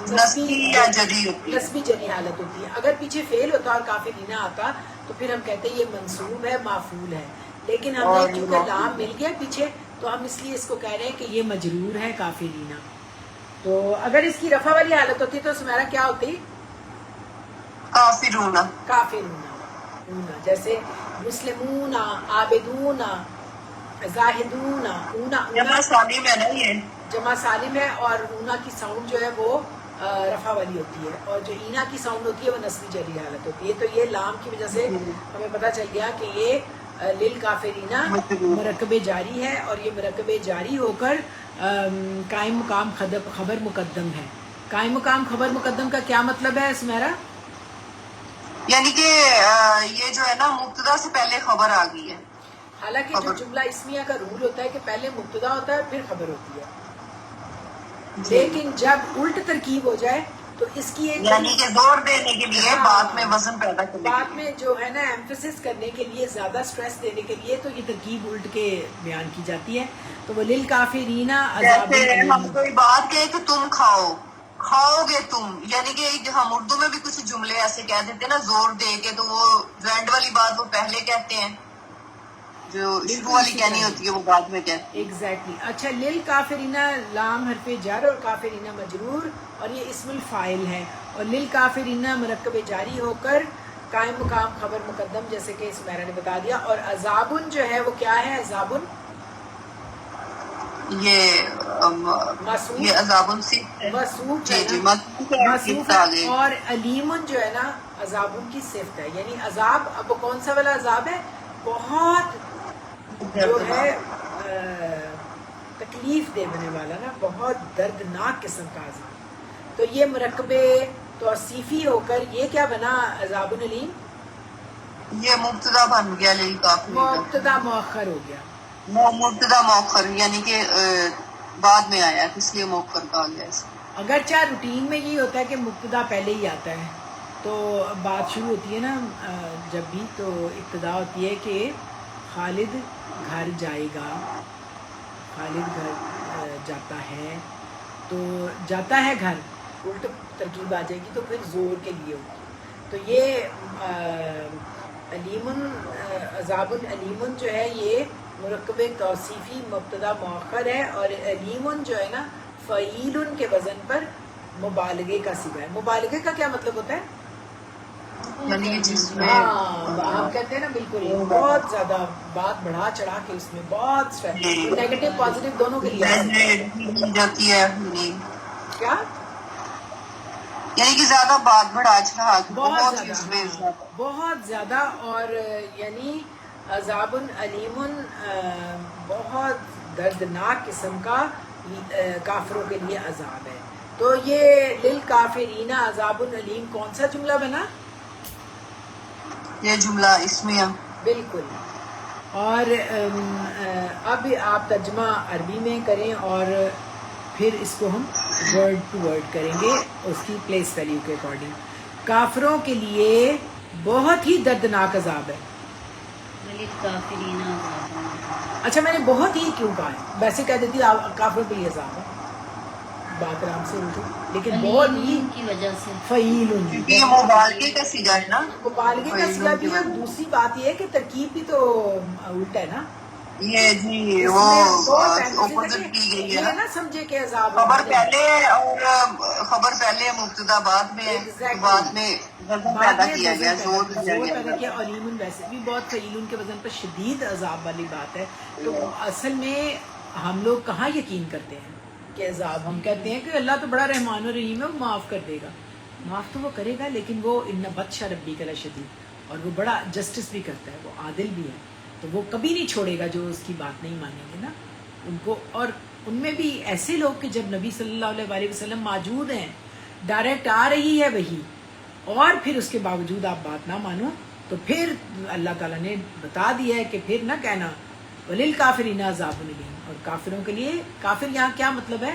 [SPEAKER 3] نسبی یا جری ہوتی ہے.
[SPEAKER 1] نسبی جری حالت ہوتی ہے. اگر پیچھے فعل ہوتا اور کافرین آتا تو پھر ہم کہتے ہیں یہ منصوب ہے، معفول ہے. لیکن ہم نے چونکہ لام مل گیا پیچھے تو ہم اس لیے اس کو کہہ رہے ہیں کہ یہ مجرور ہے کافرین. تو اگر اس کی رفع والی حالت ہوتی تو سمیرا کیا ہوتی؟
[SPEAKER 3] کافرون.
[SPEAKER 1] کافرون. جیسے مسلمون، عابدون، زاہدون.
[SPEAKER 3] جمع سالم ہے نا یہ؟
[SPEAKER 1] جمع سالم ہے، اور اونا کی ساؤنڈ جو ہے وہ رفع والی ہوتی ہے، اور جو اینا کی ساؤنڈ ہوتی ہے وہ نسبی جری حالت ہوتی ہے. تو یہ لام کی وجہ سے ہمیں پتہ چل گیا کہ یہ للکافرین مرکب جاری ہے، اور یہ مرکب جاری ہو کر قائم مقام خبر مقدم ہے. قائم مقام خبر مقدم کا کیا مطلب ہے سمیرا؟
[SPEAKER 3] یعنی کہ یہ جو ہے نا مبتدا سے پہلے خبر آ گئی ہے.
[SPEAKER 1] حالانکہ جو جملہ اسمیہ کا رول ہوتا ہے کہ پہلے مبتدا ہوتا ہے پھر خبر ہوتی ہے، لیکن جب الٹ ترکیب ہو جائے تو اس کی ایک
[SPEAKER 3] یعنی کہ زور دینے کے لیے بات میں وزن پیدا کرنے کے
[SPEAKER 1] بات
[SPEAKER 3] لیے،
[SPEAKER 1] میں جو ہے نا ایمفسس کرنے کے لیے، زیادہ سٹریس دینے کے لیے تو یہ ترکیب الٹ کے بیان کی جاتی ہے. تو وللکافرین عذاب
[SPEAKER 3] جیسے ہم
[SPEAKER 1] الیم.
[SPEAKER 3] کوئی بات کہیں کہ تم کھاؤ گے تم، یعنی کہ ہم اردو میں بھی کچھ جملے ایسے کہہ دیتے ہیں نا زور دے کے، تو وہ اینڈ والی بات وہ پہلے کہتے ہیں، جو شروع والی کہنی ہوتی ہے وہ بعد میں کہتے ہیں.
[SPEAKER 1] ایگزیکٹلی. اچھا، للکافرین لام حرف جر اور کافرین مجرور، اور یہ اسم الفاعل ہے، اور للکافرین مرکب جاری ہو کر قائم مقام خبر مقدم، جیسے کہ سمیرا نے بتا دیا. اور عذابن جو ہے وہ کیا ہے؟ عذابن
[SPEAKER 3] یہ عذاب الصف ہے.
[SPEAKER 1] موصوف
[SPEAKER 3] جی
[SPEAKER 1] ہے
[SPEAKER 3] جی
[SPEAKER 1] نا،
[SPEAKER 3] موصوف ہے.
[SPEAKER 1] اور علیمن جو ہے نا عذابن کی صفت ہے. یعنی عذاب، اب کون سا والا عذاب ہے؟ بہت جو ہے تکلیف دینے والا نا، بہت دردناک قسم کا عذاب. تو یہ مرکب توصیفی ہو کر یہ کیا بنا؟ عذاب العلیم.
[SPEAKER 3] یہ مبتدا بن گیا للکافرین،
[SPEAKER 1] مبتدا مؤخر ہو گیا.
[SPEAKER 3] مبتدا مؤخر، یعنی کہ بعد میں آیا اس لیے مؤخر کہا گیا اس کو.
[SPEAKER 1] اگرچہ روٹین میں یہ ہوتا ہے کہ مبتدا پہلے ہی آتا ہے، تو بات شروع ہوتی ہے نا جب بھی، تو ابتدا ہوتی ہے کہ خالد گھر جائے گا. خالد گھر جاتا ہے، تو جاتا ہے گھر، الٹ ترکیب آ جائے گی تو پھر زور کے لیے ہوگی. تو یہ علیمن، عذاب العلیمن جو ہے یہ مرکب توصیفی مبتدا مؤخر ہے، اور علیمن جو ہے نا فعیل کے وزن پر مبالغے کا صیغہ ہے. مبالغے کا کیا مطلب ہوتا ہے؟
[SPEAKER 3] یعنی کہ جس میں
[SPEAKER 1] ہم کہتے ہیں نا بالکل بہت زیادہ بات بڑھا چڑھا کے، اس میں بہت نیگیٹو پازیٹیو دونوں کے لیے
[SPEAKER 3] جاتی ہے،
[SPEAKER 1] کیا،
[SPEAKER 3] یعنی کہ زیادہ بات بڑھا چڑھا کے
[SPEAKER 1] بہت
[SPEAKER 3] ہی اس
[SPEAKER 1] زیادہ،
[SPEAKER 3] میں
[SPEAKER 1] ہاں بہت زیادہ. اور یعنی عذاب علیم بہت دردناک قسم کا کافروں کے لیے عذاب ہے. تو یہ للکافرین عذاب علیم کون سا جملہ بنا؟
[SPEAKER 3] یہ جملہ اسمیہ.
[SPEAKER 1] بالکل. اور اب آپ ترجمہ عربی میں کریں اور پھر اس کو ہم ورڈ ٹو ورڈ کریں گے اس کی پلیس ویلیو کے اکارڈنگ. کافروں کے لیے بہت ہی دردناک عذاب ہے.
[SPEAKER 2] وللکافرین عذاب.
[SPEAKER 1] اچھا میں نے بہت ہی کیوں کہا ہے؟ ویسے کہہ دیتی کافروں کے لیے عذاب ہے، بات آرام سے اردو، لیکن بہت ہی
[SPEAKER 2] علیم کی وجہ سے.
[SPEAKER 1] فعیل.
[SPEAKER 3] کیونکہ یہ مبالغے کا صیغہ ہے نا.
[SPEAKER 1] مبالغے کا صیغہ بھی ہے، اور دوسری بات یہ ہے کہ ترکیب بھی تو الٹا ہے نا.
[SPEAKER 3] یہ جی
[SPEAKER 1] اس
[SPEAKER 3] وہ
[SPEAKER 1] میں بہت emphasis ہے
[SPEAKER 3] اپوزٹ
[SPEAKER 1] کہ
[SPEAKER 3] کی گئی ہے
[SPEAKER 1] یہ
[SPEAKER 3] نا.
[SPEAKER 1] نہ سمجھے کہ عذاب
[SPEAKER 3] خبر پہلے اور خبر پہلے مبتدا بعد میں ہے،
[SPEAKER 1] Exactly.
[SPEAKER 3] بعد میں وزن
[SPEAKER 1] بعد
[SPEAKER 3] پیدا
[SPEAKER 1] میں
[SPEAKER 3] کیا گیا، زور دیا
[SPEAKER 1] زور
[SPEAKER 3] گیا.
[SPEAKER 1] پیدا کیا. علیم ویسے بھی بہت فعیل کے وزن پر شدید عذاب والی بات ہے. تو اصل میں ہم لوگ کہاں یقین کرتے ہیں کہ عذاب، ہم کہتے ہیں کہ اللہ تو بڑا رحمان و رحیم ہے، وہ معاف کر دے گا. معاف تو وہ کرے گا، لیکن وہ ان بطش ربک لشدید، اور وہ بڑا جسٹس بھی کرتا ہے، وہ عادل بھی ہے. تو وہ کبھی نہیں چھوڑے گا جو اس کی بات نہیں مانیں گے نا ان کو. اور ان میں بھی ایسے لوگ کہ جب نبی صلی اللہ علیہ وسلم موجود ہیں، ڈائریکٹ آ رہی ہے وہی، اور پھر اس کے باوجود آپ بات نہ مانو، تو پھر اللہ تعالیٰ نے بتا دیا ہے کہ پھر نہ کہنا وللکافرین عذاب الیم. اور کافروں کے لیے، کافر یہاں کیا مطلب ہے؟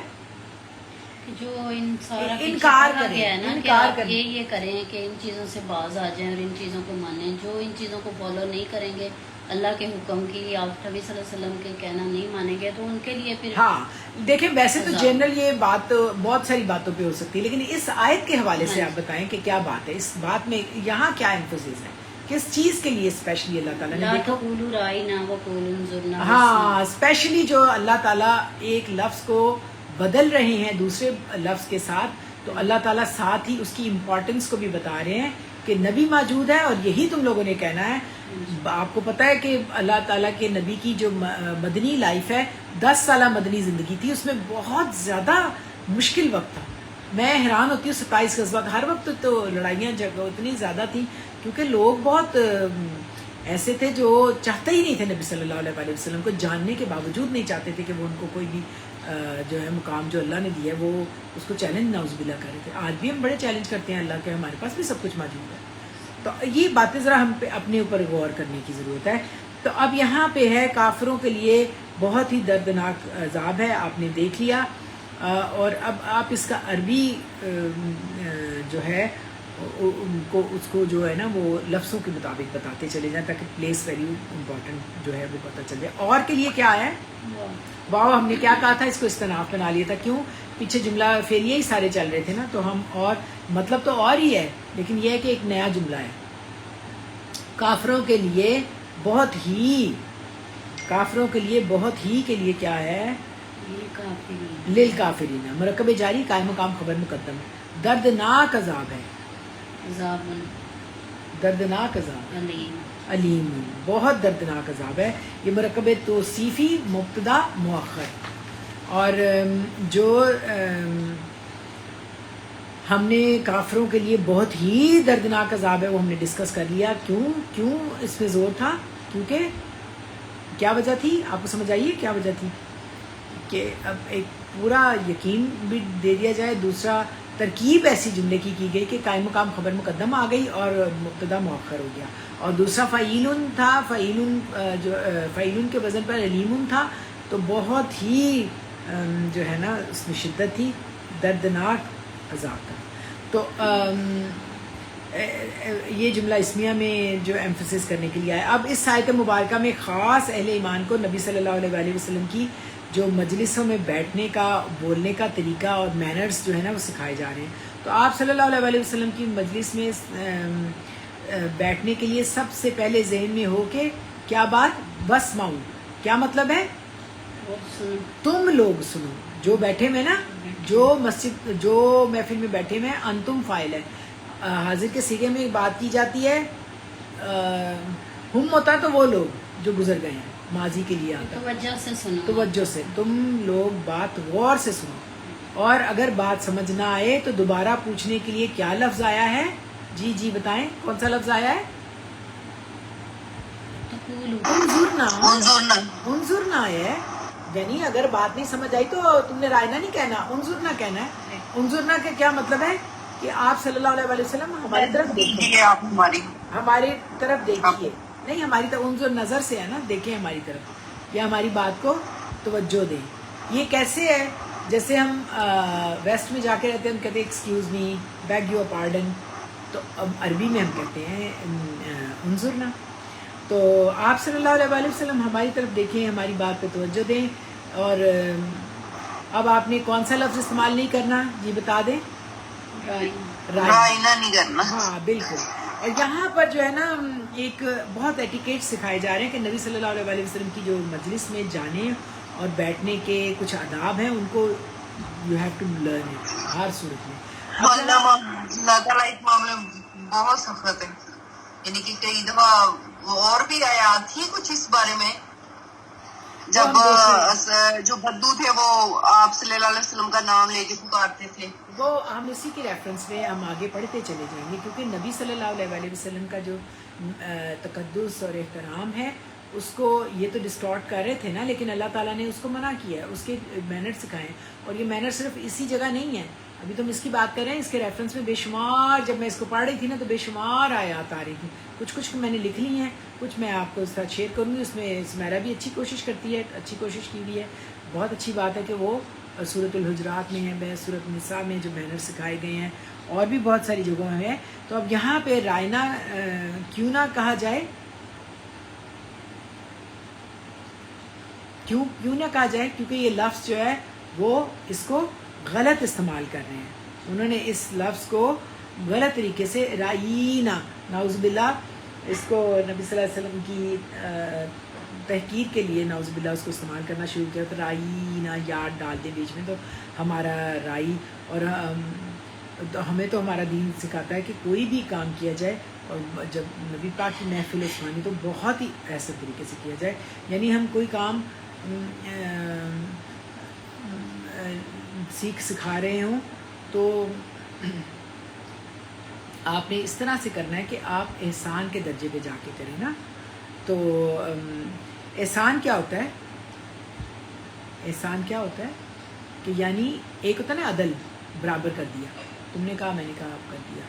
[SPEAKER 2] جو ان سارا
[SPEAKER 1] انکار
[SPEAKER 2] کہا
[SPEAKER 1] کریں،
[SPEAKER 2] گیا ہے نا کہ
[SPEAKER 1] انکار
[SPEAKER 2] آپ
[SPEAKER 1] کریں.
[SPEAKER 2] یہ کریں کہ ان چیزوں سے باز آ جائیں اور ان چیزوں کو مانیں. جو ان چیزوں کو فالو نہیں کریں گے، اللہ کے حکم کی، آپ نبی صلی اللہ علیہ وسلم کے کہنا نہیں مانیں گے، تو ان کے لیے پھر
[SPEAKER 1] ہاں دیکھیں ویسے تو
[SPEAKER 2] عذاب.
[SPEAKER 1] جنرل یہ بات بہت ساری باتوں پہ ہو سکتی ہے، لیکن اس آیت کے حوالے سے
[SPEAKER 2] ہاں
[SPEAKER 1] آپ بتائیں کہ کیا بات ہے اس بات میں، یہاں کیا ایمفسس ہے، کس چیز کے لیے اسپیشلی اللہ تعالیٰ نے؟
[SPEAKER 2] لا
[SPEAKER 1] دیکھو
[SPEAKER 2] تقولوا رائنا وقولوا انظرنا.
[SPEAKER 1] ہاں اسپیشلی جو اللہ تعالیٰ ایک لفظ کو بدل رہے ہیں دوسرے لفظ کے ساتھ، تو اللہ تعالیٰ ساتھ ہی اس کی امپورٹنس کو بھی بتا رہے ہیں کہ نبی موجود ہے اور یہی تم لوگوں نے کہنا ہے. آپ کو پتہ ہے کہ اللہ تعالیٰ کے نبی کی جو مدنی لائف ہے، 10 سالہ مدنی زندگی تھی، اس میں بہت زیادہ مشکل وقت تھا. میں حیران ہوتی ہوں 27 غزوات، ہر وقت تو لڑائیاں جگہ اتنی زیادہ تھیں کیونکہ لوگ بہت ایسے تھے جو چاہتے ہی نہیں تھے نبی صلی اللہ علیہ وسلم کو، جاننے کے باوجود نہیں چاہتے تھے کہ وہ ان کو کوئی بھی جو ہے مقام جو اللہ نے دیا ہے وہ اس کو چیلنج نعوذ باللہ کر رہے تھے. آج بھی ہم بڑے چیلنج کرتے ہیں اللہ کے، ہمارے پاس بھی سب کچھ موجود ہے. تو یہ باتیں ذرا ہم پہ اپنے اوپر غور کرنے کی ضرورت ہے. تو اب یہاں پہ ہے کافروں کے لیے بہت ہی دردناک عذاب ہے، آپ نے دیکھ لیا. اور اب آپ اس کا عربی جو ہے اس کو جو ہے نا وہ لفظوں کے مطابق بتاتے چلے جائیں تاکہ پلیس ویلیو امپورٹنٹ جو ہے وہ پتہ چل جائے. اور کے لیے کیا ہے؟ واو. ہم نے کیا کہا تھا؟ اس کو استناف بنا لیا تھا. کیوں؟ پیچھے جملہ فعلیہ ہی سارے چل رہے تھے نا، تو ہم اور مطلب تو اور ہی ہے، لیکن یہ ہے کہ ایک نیا جملہ ہے. کافروں کے لیے بہت ہی، کافروں کے لیے بہت ہی کے لیے کیا ہے؟ للکافرین. مرکب جاری قائم مقام خبر مقدم ہے. دردناک عذاب ہے،
[SPEAKER 2] عذاب
[SPEAKER 1] دردناک عذاب،
[SPEAKER 2] علیم.
[SPEAKER 1] علیم، بہت دردناک عذاب ہے. یہ مرکب توصیفی مبتدا مؤخر. اور جو ہم نے کافروں کے لیے بہت ہی دردناک عذاب ہے وہ ہم نے ڈسکس کر لیا. کیوں اس پہ زور تھا؟ کیونکہ کیا وجہ تھی؟ آپ کو سمجھ آئیے کیا وجہ تھی؟ کہ اب ایک پورا یقین بھی دے دیا جائے، دوسرا ترکیب ایسی جملے کی گئی کہ قائم مقام خبر مقدم آ گئی اور مبتدا مؤخر ہو گیا. اور دوسرا فعیلن تھا، فعیلن کے وزن پر علیم تھا. تو بہت ہی جو ہے نا اس میں شدت تھی، دردناک عذاب تھا. تو یہ جملہ اسمیہ میں جو ایمفسس کرنے کے لیے آیا. اب اس آیت مبارکہ میں خاص اہل ایمان کو نبی صلی اللہ علیہ وسلم کی جو مجلسوں میں بیٹھنے کا، بولنے کا طریقہ اور مینرز جو ہے نا وہ سکھائے جا رہے ہیں. تو آپ صلی اللہ علیہ وسلم کی مجلس میں بیٹھنے کے لیے سب سے پہلے ذہن میں ہو کہ کیا بات؟ واسمعوا. کیا مطلب ہے؟ تم لوگ سنو. جو بیٹھے ہوئے نا، جو مسجد، جو محفل میں بیٹھے ہوئے ہیں، انتم فاعل ہے. حاضر کے صیغے میں بات کی جاتی ہے، ہم ہوتا ہے تو وہ لوگ جو گزر گئے ہیں، ماضی کے لیے آتا ہے.
[SPEAKER 2] توجہ سے سنو،
[SPEAKER 1] توجہ سے. تم لوگ بات غور سے سنو، اور اگر بات سمجھ نہ آئے تو دوبارہ پوچھنے کے لیے کیا لفظ آیا ہے؟ جی بتائیں کون سا لفظ آیا ہے؟ انظرنا ہے. یعنی اگر بات نہیں سمجھ آئی تو تم نے رائنا نہیں کہنا، انظرنا کہنا ہے. انظرنا کا کیا مطلب ہے؟ کہ آپ صلی اللہ علیہ وسلم ہماری طرف دیکھیں،
[SPEAKER 3] آپ
[SPEAKER 1] ہماری طرف دیکھیے. نہیں، ہماری طرف انظر نظر سے ہے نا، دیکھیں ہماری طرف، یا ہماری بات کو توجہ دیں. یہ کیسے ہے؟ جیسے ہم ویسٹ میں جا کے رہتے ہیں، ہم کہتے ہیں excuse me, beg your pardon. تو اب عربی میں ہم کہتے ہیں انظرنا. تو آپ صلی اللہ علیہ وسلم ہماری طرف دیکھیں, ہماری بات پہ توجہ دیں. اور اب آپ نے کون سا لفظ استعمال نہیں کرنا جی بتا دیں؟
[SPEAKER 3] رائنا نہیں کرنا.
[SPEAKER 1] ہاں بالکل. اور یہاں پر جو ہے نا ایک بہت ایٹیکیٹ سکھائے جا رہے ہیں کہ نبی صلی اللہ علیہ وسلم کی جو مجلس میں جانے اور بیٹھنے کے کچھ آداب ہیں ان کو you have to learn it ہر صورت میں.
[SPEAKER 3] اللہ تعالیٰ اس معاملے میں بہت سخت ہے, یعنی کہ کئی دفعہ اور بھی آیات تھی کچھ اس بارے میں, جب جو بدو تھے وہ آپ صلی اللہ علیہ وسلم کا نام لے کے پکارتے تھے.
[SPEAKER 1] وہ ہم اسی کے ریفرنس میں ہم آگے پڑھتے چلے جائیں گے, کیونکہ نبی صلی اللہ علیہ وسلم کا جو تقدس اور احترام ہے اس کو یہ تو ڈسٹارٹ کر رہے تھے نا, لیکن اللہ تعالیٰ نے اس کو منع کیا ہے, اس کے مینر سکھائے. اور یہ مینر صرف اسی جگہ نہیں ہے, ابھی تم اس کی بات کر رہے ہیں, اس کے ریفرنس میں بے شمار, جب میں اس کو پڑھ رہی تھی نا تو بے شمار آیات آ رہی تھی. کچھ میں نے لکھ لی ہیں, کچھ میں آپ کو اس طرح شیئر کروں گی. اس میں سمیرا بھی اچھی کوشش کرتی ہے, اچھی کوشش کی ہوئی ہے. بہت اچھی بات ہے کہ وہ سورۃ الحجرات میں ہے, سورۃ النساء میں جو مینر سکھائے گئے ہیں, اور بھی بہت ساری جگہوں میں ہے. تو اب یہاں پہ رائنا کیوں نہ کہا جائے, کیوں نہ کہا جائے, کیونکہ یہ لفظ جو ہے وہ اس کو غلط استعمال کر رہے ہیں. انہوں نے اس لفظ کو غلط طریقے سے رائینا, نعوذ باللہ, اس کو نبی صلی اللہ علیہ وسلم کی تحقیر کے لیے نعوذ باللہ اس کو استعمال کرنا شروع کیا. تو رائینا یاد ڈال دیں بیچ میں, تو ہمارا رائی, اور ہمیں تو ہمارا دین سکھاتا ہے کہ کوئی بھی کام کیا جائے, اور جب نبی پاک کی محفل عثمانی تو بہت ہی ایسے طریقے سے کیا جائے. یعنی ہم کوئی کام سکھا رہے ہوں تو آپ نے اس طرح سے کرنا ہے کہ آپ احسان کے درجے پہ جا کے کریں نا. تو احسان کیا ہوتا ہے, احسان کیا ہوتا ہے کہ یعنی ایک ہوتا ہے نا عدل, برابر کر دیا, تم نے کہا میں نے کہا آپ کر دیا,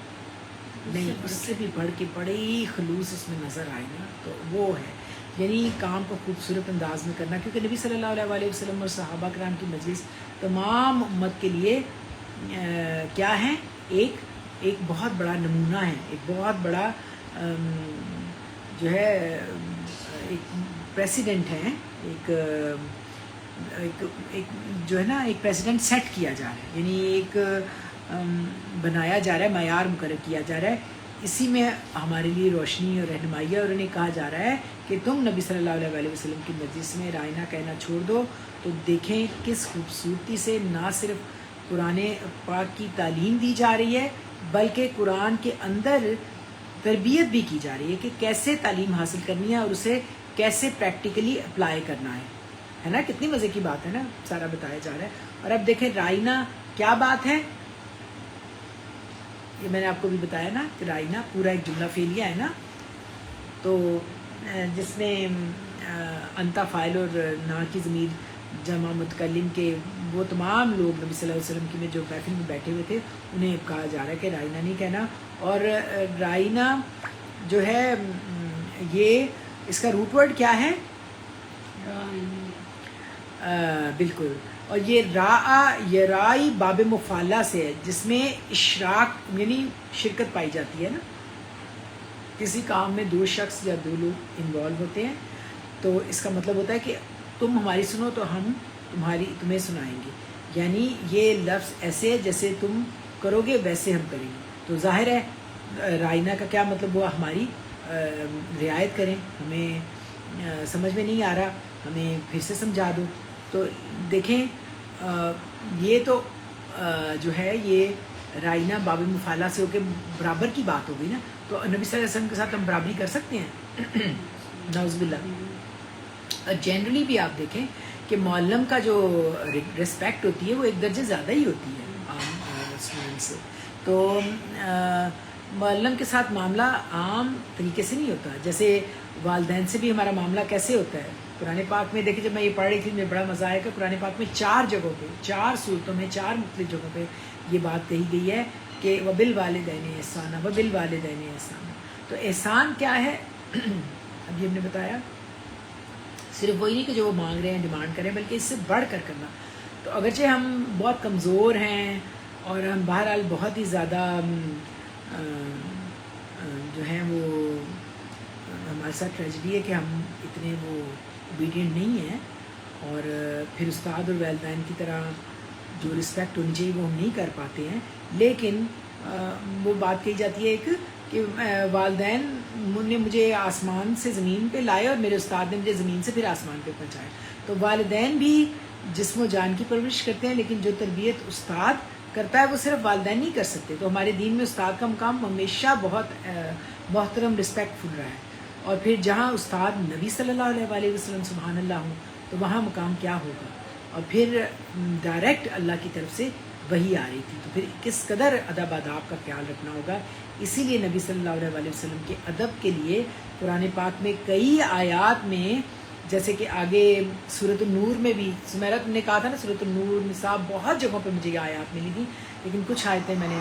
[SPEAKER 1] نہیں اس سے بھی بڑھ کے بڑے ہی خلوص اس میں نظر آئے نا, تو وہ ہے یعنی کام کو خوبصورت انداز میں کرنا. کیونکہ نبی صلی اللہ علیہ وسلم اور صحابہ کرام کی مجلس تمام امت کے لیے کیا ہے, ایک بہت بڑا نمونہ ہے, ایک بہت بڑا جو ہے ایک پریسیڈنٹ ہے, ایک جو ہے نا ایک پریسیڈنٹ سیٹ کیا جا رہا ہے, یعنی ایک بنایا جا رہا ہے, معیار مقرر کیا جا رہا ہے. اسی میں ہمارے لیے روشنی اور رہنمائی ہے, اور انہیں کہا جا رہا ہے کہ تم نبی صلی اللہ علیہ وسلم کی مجلس میں رائنا کہنا چھوڑ دو. تو دیکھیں کس خوبصورتی سے نہ صرف قرآن پاک کی تعلیم دی جا رہی ہے, بلکہ قرآن کے اندر تربیت بھی کی جا رہی ہے کہ کیسے تعلیم حاصل کرنی ہے اور اسے کیسے پریکٹیکلی اپلائی کرنا ہے نا. کتنی مزے کی بات ہے نا, سارا بتایا جا رہا ہے. اور اب دیکھیں رائنا کیا بات ہے, یہ میں نے آپ کو بھی بتایا نا کہ رائنا پورا ایک جملہ فعلیہ ہے نا, تو جس میں انتا فاعل اور نا کی ضمیر جمع متکلم کے وہ تمام لوگ نبی صلی اللہ علیہ وسلم کی میں جو محفل میں بیٹھے ہوئے تھے انہیں کہا جا رہا ہے کہ رائنا نہیں کہنا. اور رائنا جو ہے یہ اس کا روٹ ورڈ کیا ہے, بالکل, اور یہ رائی باب مفعلہ سے ہے, جس میں اشراق یعنی شرکت پائی جاتی ہے نا. کسی کام میں دو شخص یا دو لوگ انوالو ہوتے ہیں, تو اس کا مطلب ہوتا ہے کہ تم ہماری سنو تو ہم تمہیں سنائیں گے. یعنی یہ لفظ ایسے جیسے تم کرو گے ویسے ہم کریں گے. تو ظاہر ہے رائنا کا کیا مطلب ہوا, ہماری رعایت کریں, ہمیں سمجھ میں نہیں آ رہا ہمیں پھر سے سمجھا دو. تو دیکھیں یہ تو جو ہے یہ رائنا باب مفعلہ سے ہو کے برابر کی بات ہو گئی نا. تو نبی صلی اللہ علیہ وسلم کے ساتھ ہم برابری کر سکتے ہیں, نعوذ باللہ. جنرلی بھی آپ دیکھیں کہ معلم کا جو ریسپیکٹ ہوتی ہے وہ ایک درجے زیادہ ہی ہوتی ہے عام اسٹوڈنٹ سے. تو معلم کے ساتھ معاملہ عام طریقے سے نہیں ہوتا, جیسے والدین سے بھی ہمارا معاملہ کیسے ہوتا ہے. قرآن پاک میں دیکھیں, جب میں یہ پڑھ رہی تھی مجھے بڑا مزہ آیا کہ قرآن پاک میں 4 جگہوں پہ 4 صورتوں میں 4 مختلف جگہوں پہ یہ بات کہی گئی ہے کہ وَبِالْوَالِدَيْنِ احسانًا وَبِالْوَالِدَيْنِ احسانًا. تو احسان کیا ہے, اب یہ ہم نے بتایا, صرف وہی نہیں کہ جو وہ مانگ رہے ہیں ڈیمانڈ کریں, بلکہ اس سے بڑھ کر کرنا. تو اگرچہ ہم بہت کمزور ہیں اور ہم بہرحال بہت ہی زیادہ جو ہیں وہ ہمارے ساتھ ٹریجڈی ہے کہ ہم اتنے وہ اوبیڈینٹ نہیں ہیں، اور پھر استاد اور والدین کی طرح جو رسپیکٹ ہونی چاہیے وہ ہم نہیں کر پاتے ہیں. لیکن وہ بات کہی جاتی ہے ایک کہ والدین نے مجھے آسمان سے زمین پہ لائے اور میرے استاد نے مجھے زمین سے پھر آسمان پہ پہنچایا. تو والدین بھی جسم و جان کی پرورش کرتے ہیں، لیکن جو تربیت استاد کرتا ہے وہ صرف والدین نہیں کر سکتے. تو ہمارے دین میں استاد کا مقام ہمیشہ بہت محترم رسپیکٹ فل رہا ہے. اور پھر جہاں استاد نبی صلی اللہ علیہ وآلہ وسلم سبحان اللہ ہوں تو وہاں مقام کیا ہوگا. اور پھر ڈائریکٹ اللہ کی طرف سے وہی آ رہی تھی، تو پھر کس قدر ادب آداب کا خیال رکھنا ہوگا. اسی لیے نبی صلی اللہ علیہ وآلہ وسلم کے ادب کے لیے قرآن پاک میں کئی آیات میں، جیسے کہ آگے سورۃ النور میں بھی، سمیرہ تم نے کہا تھا نا سورۃ النور، نساء، بہت جگہوں پہ مجھے یہ آیات ملی تھی، لیکن کچھ آیتیں میں نے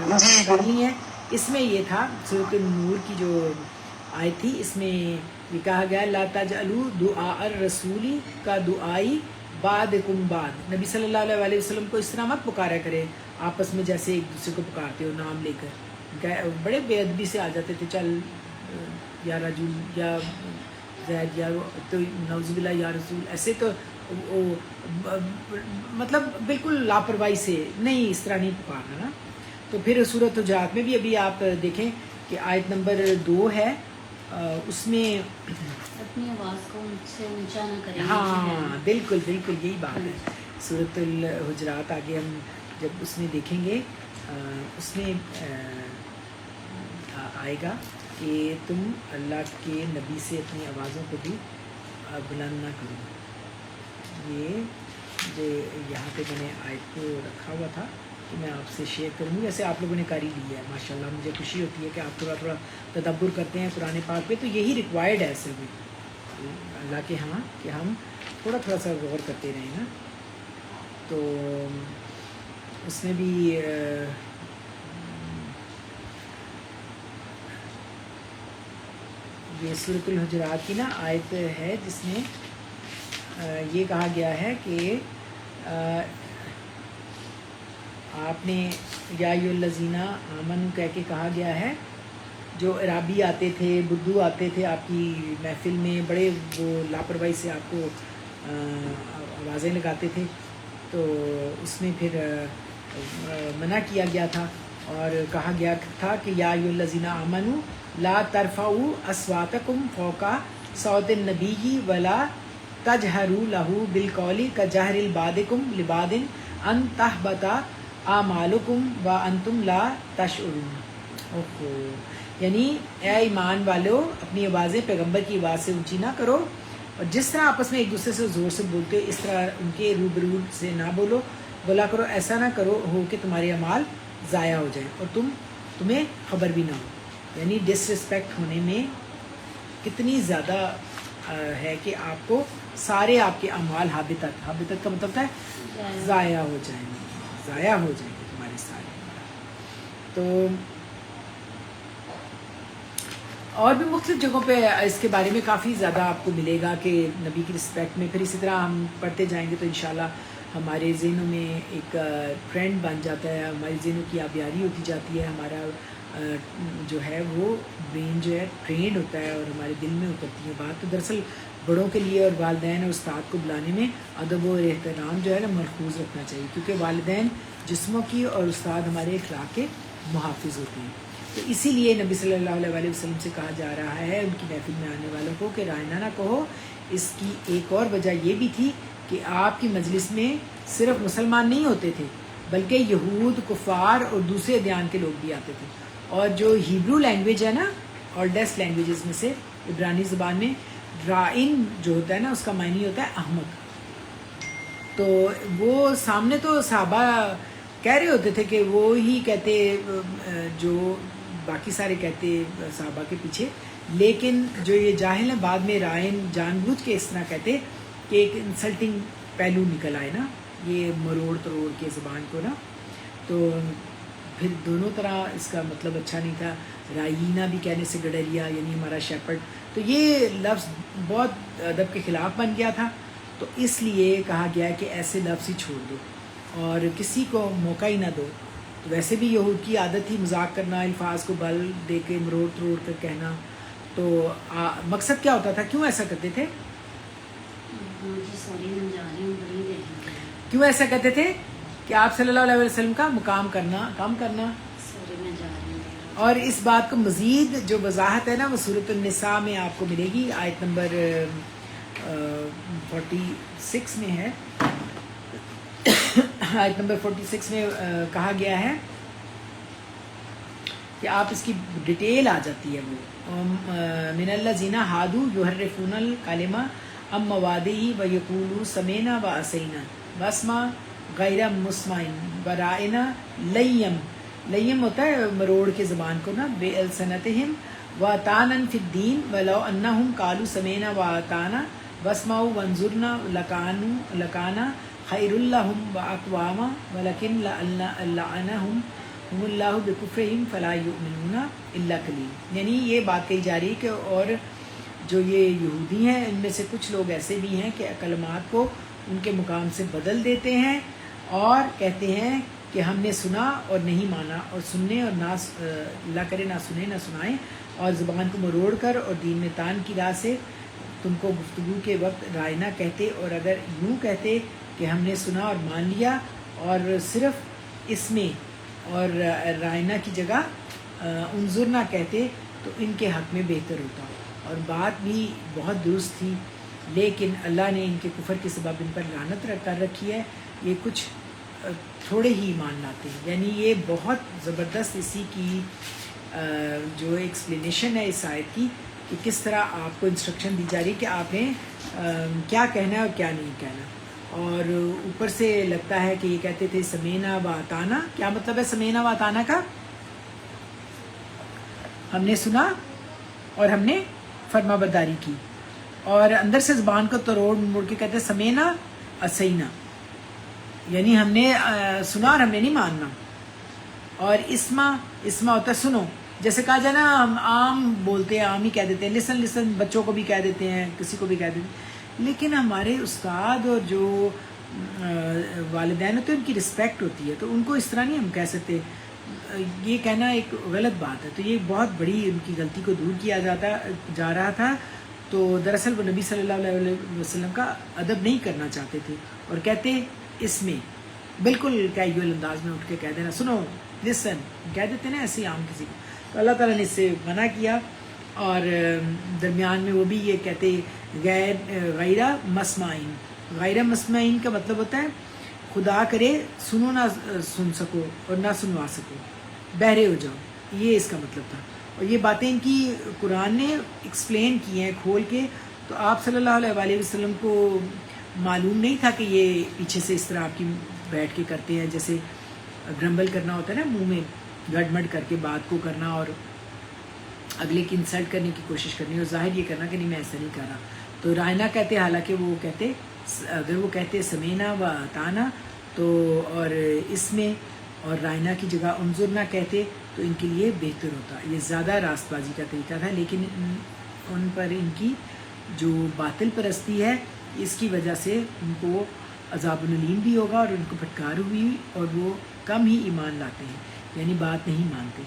[SPEAKER 1] پڑھ لی ہیں. اس میں یہ تھا سورۃ النور کی جو آیت تھی، اس میں یہ کہا گیا لا تجعلوا دعاء الرسول کا دعائی بعدکم بعد. نبی صلی اللہ علیہ وآلہ وسلم کو اس طرح مت پکارا کرے آپس میں جیسے ایک دوسرے کو پکارتے ہو نام لے کر. بڑے بے ادبی سے آ جاتے تھے، چل یا رجل یا زید یا تو نعوذ باللہ یا رسول، ایسے تو مطلب بالکل لاپرواہی سے نہیں، اس طرح نہیں پکارنا نا. تو پھر سورۃ حجرات میں بھی ابھی آپ دیکھیں کہ آیت نمبر 2 ہے، اس میں
[SPEAKER 2] اپنی آواز کو ان سے اونچا نہ کریں.
[SPEAKER 1] ہاں بالکل بالکل یہی بات ہے. سورۃ الحجرات آگے ہم جب اس میں دیکھیں گے اس میں آئے گا کہ تم اللہ کے نبی سے اپنی آوازوں کو بھی بلند نہ کرو. یہ جو یہاں پہ میں نے آیت کو رکھا ہوا تھا کہ میں آپ سے شیئر کروں گی. ویسے آپ لوگوں نے کر ہی لی ہے ماشاءاللہ، مجھے خوشی ہوتی ہے کہ آپ تھوڑا تھوڑا تدبر کرتے ہیں قرآن پاک پہ. تو یہی ریکوائرڈ ہے اصل میں اللہ کے ہاں کہ ہم تھوڑا تھوڑا سا غور کرتے رہیں نا. تو اس میں بھی یہ سورۃ الحجرات کی نا آیت ہے جس میں یہ کہا گیا ہے کہ آپ نے یا ایھا الذین آمنوا کہہ کے کہا گیا ہے. جو عرابی آتے تھے، بدو آتے تھے آپ کی محفل میں، بڑے وہ لاپرواہی سے آپ کو آوازیں لگاتے تھے، تو اس میں پھر منع کیا گیا تھا اور کہا گیا تھا کہ یا ایھا الذین آمنوا لا ترفعوا اصواتکم فوق صوت النبی ولا تجہروا لہ بالقول کجہر بعضکم لبعض ان تحبط اعمالکم وانتم لا تشعرون. یعنی اے ایمان والو اپنی آوازیں پیغمبر کی آواز سے اونچی نہ کرو، اور جس طرح آپس میں ایک دوسرے سے زور سے بولتے ہو اس طرح ان کے روبرو سے نہ بولا کرو. ایسا نہ کرو ہو کہ تمہارے اعمال ضائع ہو جائیں اور تمہیں خبر بھی نہ ہو. یعنی ڈس رسپیکٹ ہونے میں کتنی زیادہ ہے کہ آپ کو سارے آپ کے اعمال حابطت کا مطلب ہے ضائع ہو جائیں گے تمہارے سارے. تو اور بھی مختلف جگہوں پہ اس کے بارے میں کافی زیادہ آپ کو ملے گا کہ نبی کی رسپیکٹ میں. پھر اسی طرح ہم پڑھتے جائیں گے تو انشاءاللہ ہمارے ذہنوں میں ایک ٹرینڈ بن جاتا ہے، ہمارے ذہنوں کی آبیاری ہوتی جاتی ہے، ہمارا جو ہے وہ برین جو ہے ٹرینڈ ہوتا ہے اور ہمارے دل میں اترتی ہے بات. تو دراصل بڑوں کے لیے اور والدین اور استاد کو بلانے میں ادب و احترام جو ہے نا ملحوظ رکھنا چاہیے، کیونکہ والدین جسموں کی اور استاد ہمارے اخلاق کے محافظ ہوتے ہیں. تو اسی لیے نبی صلی اللہ علیہ وآلہ وسلم سے کہا جا رہا ہے ان کی محفل میں آنے والوں کو کہ رائنا نہ کہو. اس کی ایک اور وجہ یہ بھی تھی کہ آپ کی مجلس میں صرف مسلمان نہیں ہوتے تھے بلکہ یہود، کفار اور دوسرے ادیان کے لوگ بھی آتے تھے. اور جو ہیبرو لینگویج ہے نا، اولڈسٹ لینگویجز میں سے عبرانی زبان میں رائن جو ہوتا ہے نا اس کا معنی ہوتا ہے احمق. تو وہ سامنے تو صحابہ کہہ رہے ہوتے تھے کہ وہ ہی کہتے جو باقی سارے کہتے صحابہ کے پیچھے، لیکن جو یہ جاہل ہیں بعد میں رائن جان بوجھ کے اس طرح کہتے کہ ایک انسلٹنگ پہلو نکل آئے نا یہ مروڑ تروڑ کے زبان کو نا. تو پھر دونوں طرح اس کا مطلب اچھا نہیں تھا. رائینہ بھی کہنے سے گڈریا یعنی ہمارا شیپرڈ، تو یہ لفظ بہت ادب کے خلاف بن گیا تھا. تو اس لیے کہا گیا کہ ایسے لفظ ہی چھوڑ دو اور کسی کو موقع ہی نہ دو تو ویسے بھی یہود کی عادت تھی مذاق کرنا، الفاظ کو بل دے کے مروڑ تروڑ کر کہنا. تو مقصد کیا ہوتا تھا، کیوں ایسا کرتے تھے؟
[SPEAKER 2] جی سوری میں جا رہی ہوں، بڑی دیر
[SPEAKER 1] کیوں ایسا کرتے تھے کہ آپ صلی اللہ علیہ وسلم کا مقام کرنا، کم کرنا.
[SPEAKER 2] سوری میں جا رہی ہوں.
[SPEAKER 1] اور اس بات کو مزید جو وضاحت ہے نا وہ سورۃ النساء میں آپ کو ملے گی، آیت نمبر 46 میں ہے. آیت نمبر 46 میں کہا گیا ہے کہ آپ اس کی ڈیٹیل آ جاتی ہے. وہ من الذین ہادوا یحرفون الکلمۃ عن مواضعہ ویقولون سمعنا وعصینا واسمع غیر مسمع ورائنا لیم ہوتا ہے مروڑ کے زبان کو نا، بے السنتہم واطعنا فی الدین ولو انہم قالوا سمعنا واطعنا واسمعوا وانظرنا لکان خیر لہم واقوام ولکن لعنہم اللہ بکفرہم فلا یؤمنون الا قلیل. یعنی یہ بات کہی جا رہی ہے کہ اور جو یہ یہودی ہیں ان میں سے کچھ لوگ ایسے بھی ہیں کہ کلمات کو ان کے مقام سے بدل دیتے ہیں اور کہتے ہیں کہ ہم نے سنا اور نہیں مانا، اور سننے اور نہ اللہ کرے نہ سنے نہ سنائیں، اور زبان کو مروڑ کر اور دین میں تان کی راہ سے تم کو گفتگو کے وقت رائے نہ کہتے، اور اگر یوں کہتے کہ ہم نے سنا اور مان لیا اور صرف اس میں اور رائنا کی جگہ انظرنا کہتے تو ان کے حق میں بہتر ہوتا. اور بات بھی بہت درست تھی، لیکن اللہ نے ان کے کفر کے سبب ان پر لعنت کر رکھی ہے. یہ کچھ تھوڑے ہی ایمان لاتے ہیں. یعنی یہ بہت زبردست اسی کی جو ایکسپلینیشن ہے اس آیت کی کہ کس طرح آپ کو انسٹرکشن دی جا رہی ہے کہ آپ نے کیا کہنا ہے اور کیا نہیں کہنا. اور اوپر سے لگتا ہے کہ یہ کہتے تھے سمینا و اطانا. کیا مطلب ہے سمینا و اطانا کا؟ ہم نے سنا اور ہم نے فرما برداری کی. اور اندر سے زبان کو تروڑ موڑ کے کہتے سمینا اسینا، یعنی ہم نے سنا اور ہم نے نہیں ماننا. اور اسما ہوتا ہے سنو، جیسے کہا جائے نا ہم عام بولتے ہیں، عام ہی کہہ دیتے ہیں لسن، بچوں کو بھی کہہ دیتے ہیں، کسی کو بھی کہہ دیتے ہیں. لیکن ہمارے استاد اور جو والدین ہوتے ہیں ان کی رسپیکٹ ہوتی ہے، تو ان کو اس طرح نہیں ہم کہہ سکتے. یہ کہنا ایک غلط بات ہے. تو یہ بہت بڑی ان کی غلطی کو دور کیا جا رہا تھا. تو دراصل وہ نبی صلی اللہ علیہ وسلم کا ادب نہیں کرنا چاہتے تھے اور کہتے اس میں بالکل کیجول انداز میں اٹھ کے کہہ دینا سنو لسن، کہہ دیتے نا ایسے عام کسی کو. تو اللہ تعالیٰ نے اس سے منع کیا. اور درمیان میں وہ بھی یہ کہتے غیر مسمعین. غیر مسمعین کا مطلب ہوتا ہے خدا کرے سنو نہ سن سکو اور نہ سنوا سکو، بہرے ہو جاؤ. یہ اس کا مطلب تھا. اور یہ باتیں ان کی قرآن نے ایکسپلین کی ہیں کھول کے. تو آپ صلی اللہ علیہ وسلم کو معلوم نہیں تھا کہ یہ پیچھے سے اس طرح آپ کی بیٹھ کے کرتے ہیں، جیسے گرمبل کرنا ہوتا ہے نا، منہ میں گڑمڑ کر کے بات کو کرنا اور اگلے کی انسلٹ کرنے کی کوشش کرنی اور ظاہر یہ کرنا کہ نہیں میں ایسا نہیں کر رہا. تو رائنا کہتے، حالانکہ وہ کہتے اگر وہ کہتے سمینا و اطانا تو اور اس میں اور رائنا کی جگہ انظرنا کہتے تو ان کے لیے بہتر ہوتا. یہ زیادہ راست بازی کا طریقہ تھا. لیکن ان پر ان کی جو باطل پرستی ہے اس کی وجہ سے ان کو عذاب العلیم بھی ہوگا اور ان کو پھٹکار ہوئی اور وہ کم ہی ایمان لاتے ہیں، یعنی بات نہیں مانتے.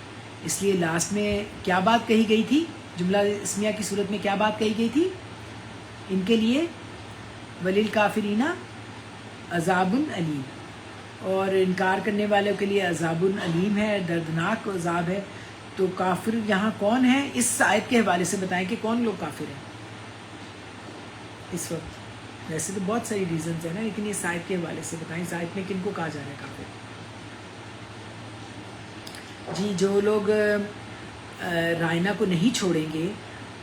[SPEAKER 1] اس لیے لاسٹ میں کیا بات کہی گئی تھی؟ جملہ اسمیہ کی صورت میں کیا بات کہی گئی تھی؟ ان کے لیے وللکافرین عذاب علیم، اور انکار کرنے والوں کے لیے عذاب علیم ہے، دردناک عذاب ہے. تو کافر یہاں کون ہے؟ اس آیت کے حوالے سے بتائیں کہ کون لوگ کافر ہیں اس وقت. ویسے تو بہت ساری ریزنز ہیں نا، لیکن اس آیت کے حوالے سے بتائیں اس آیت میں کن کو کہا جا رہا ہے کافر. جی جو لوگ رائنا کو نہیں چھوڑیں گے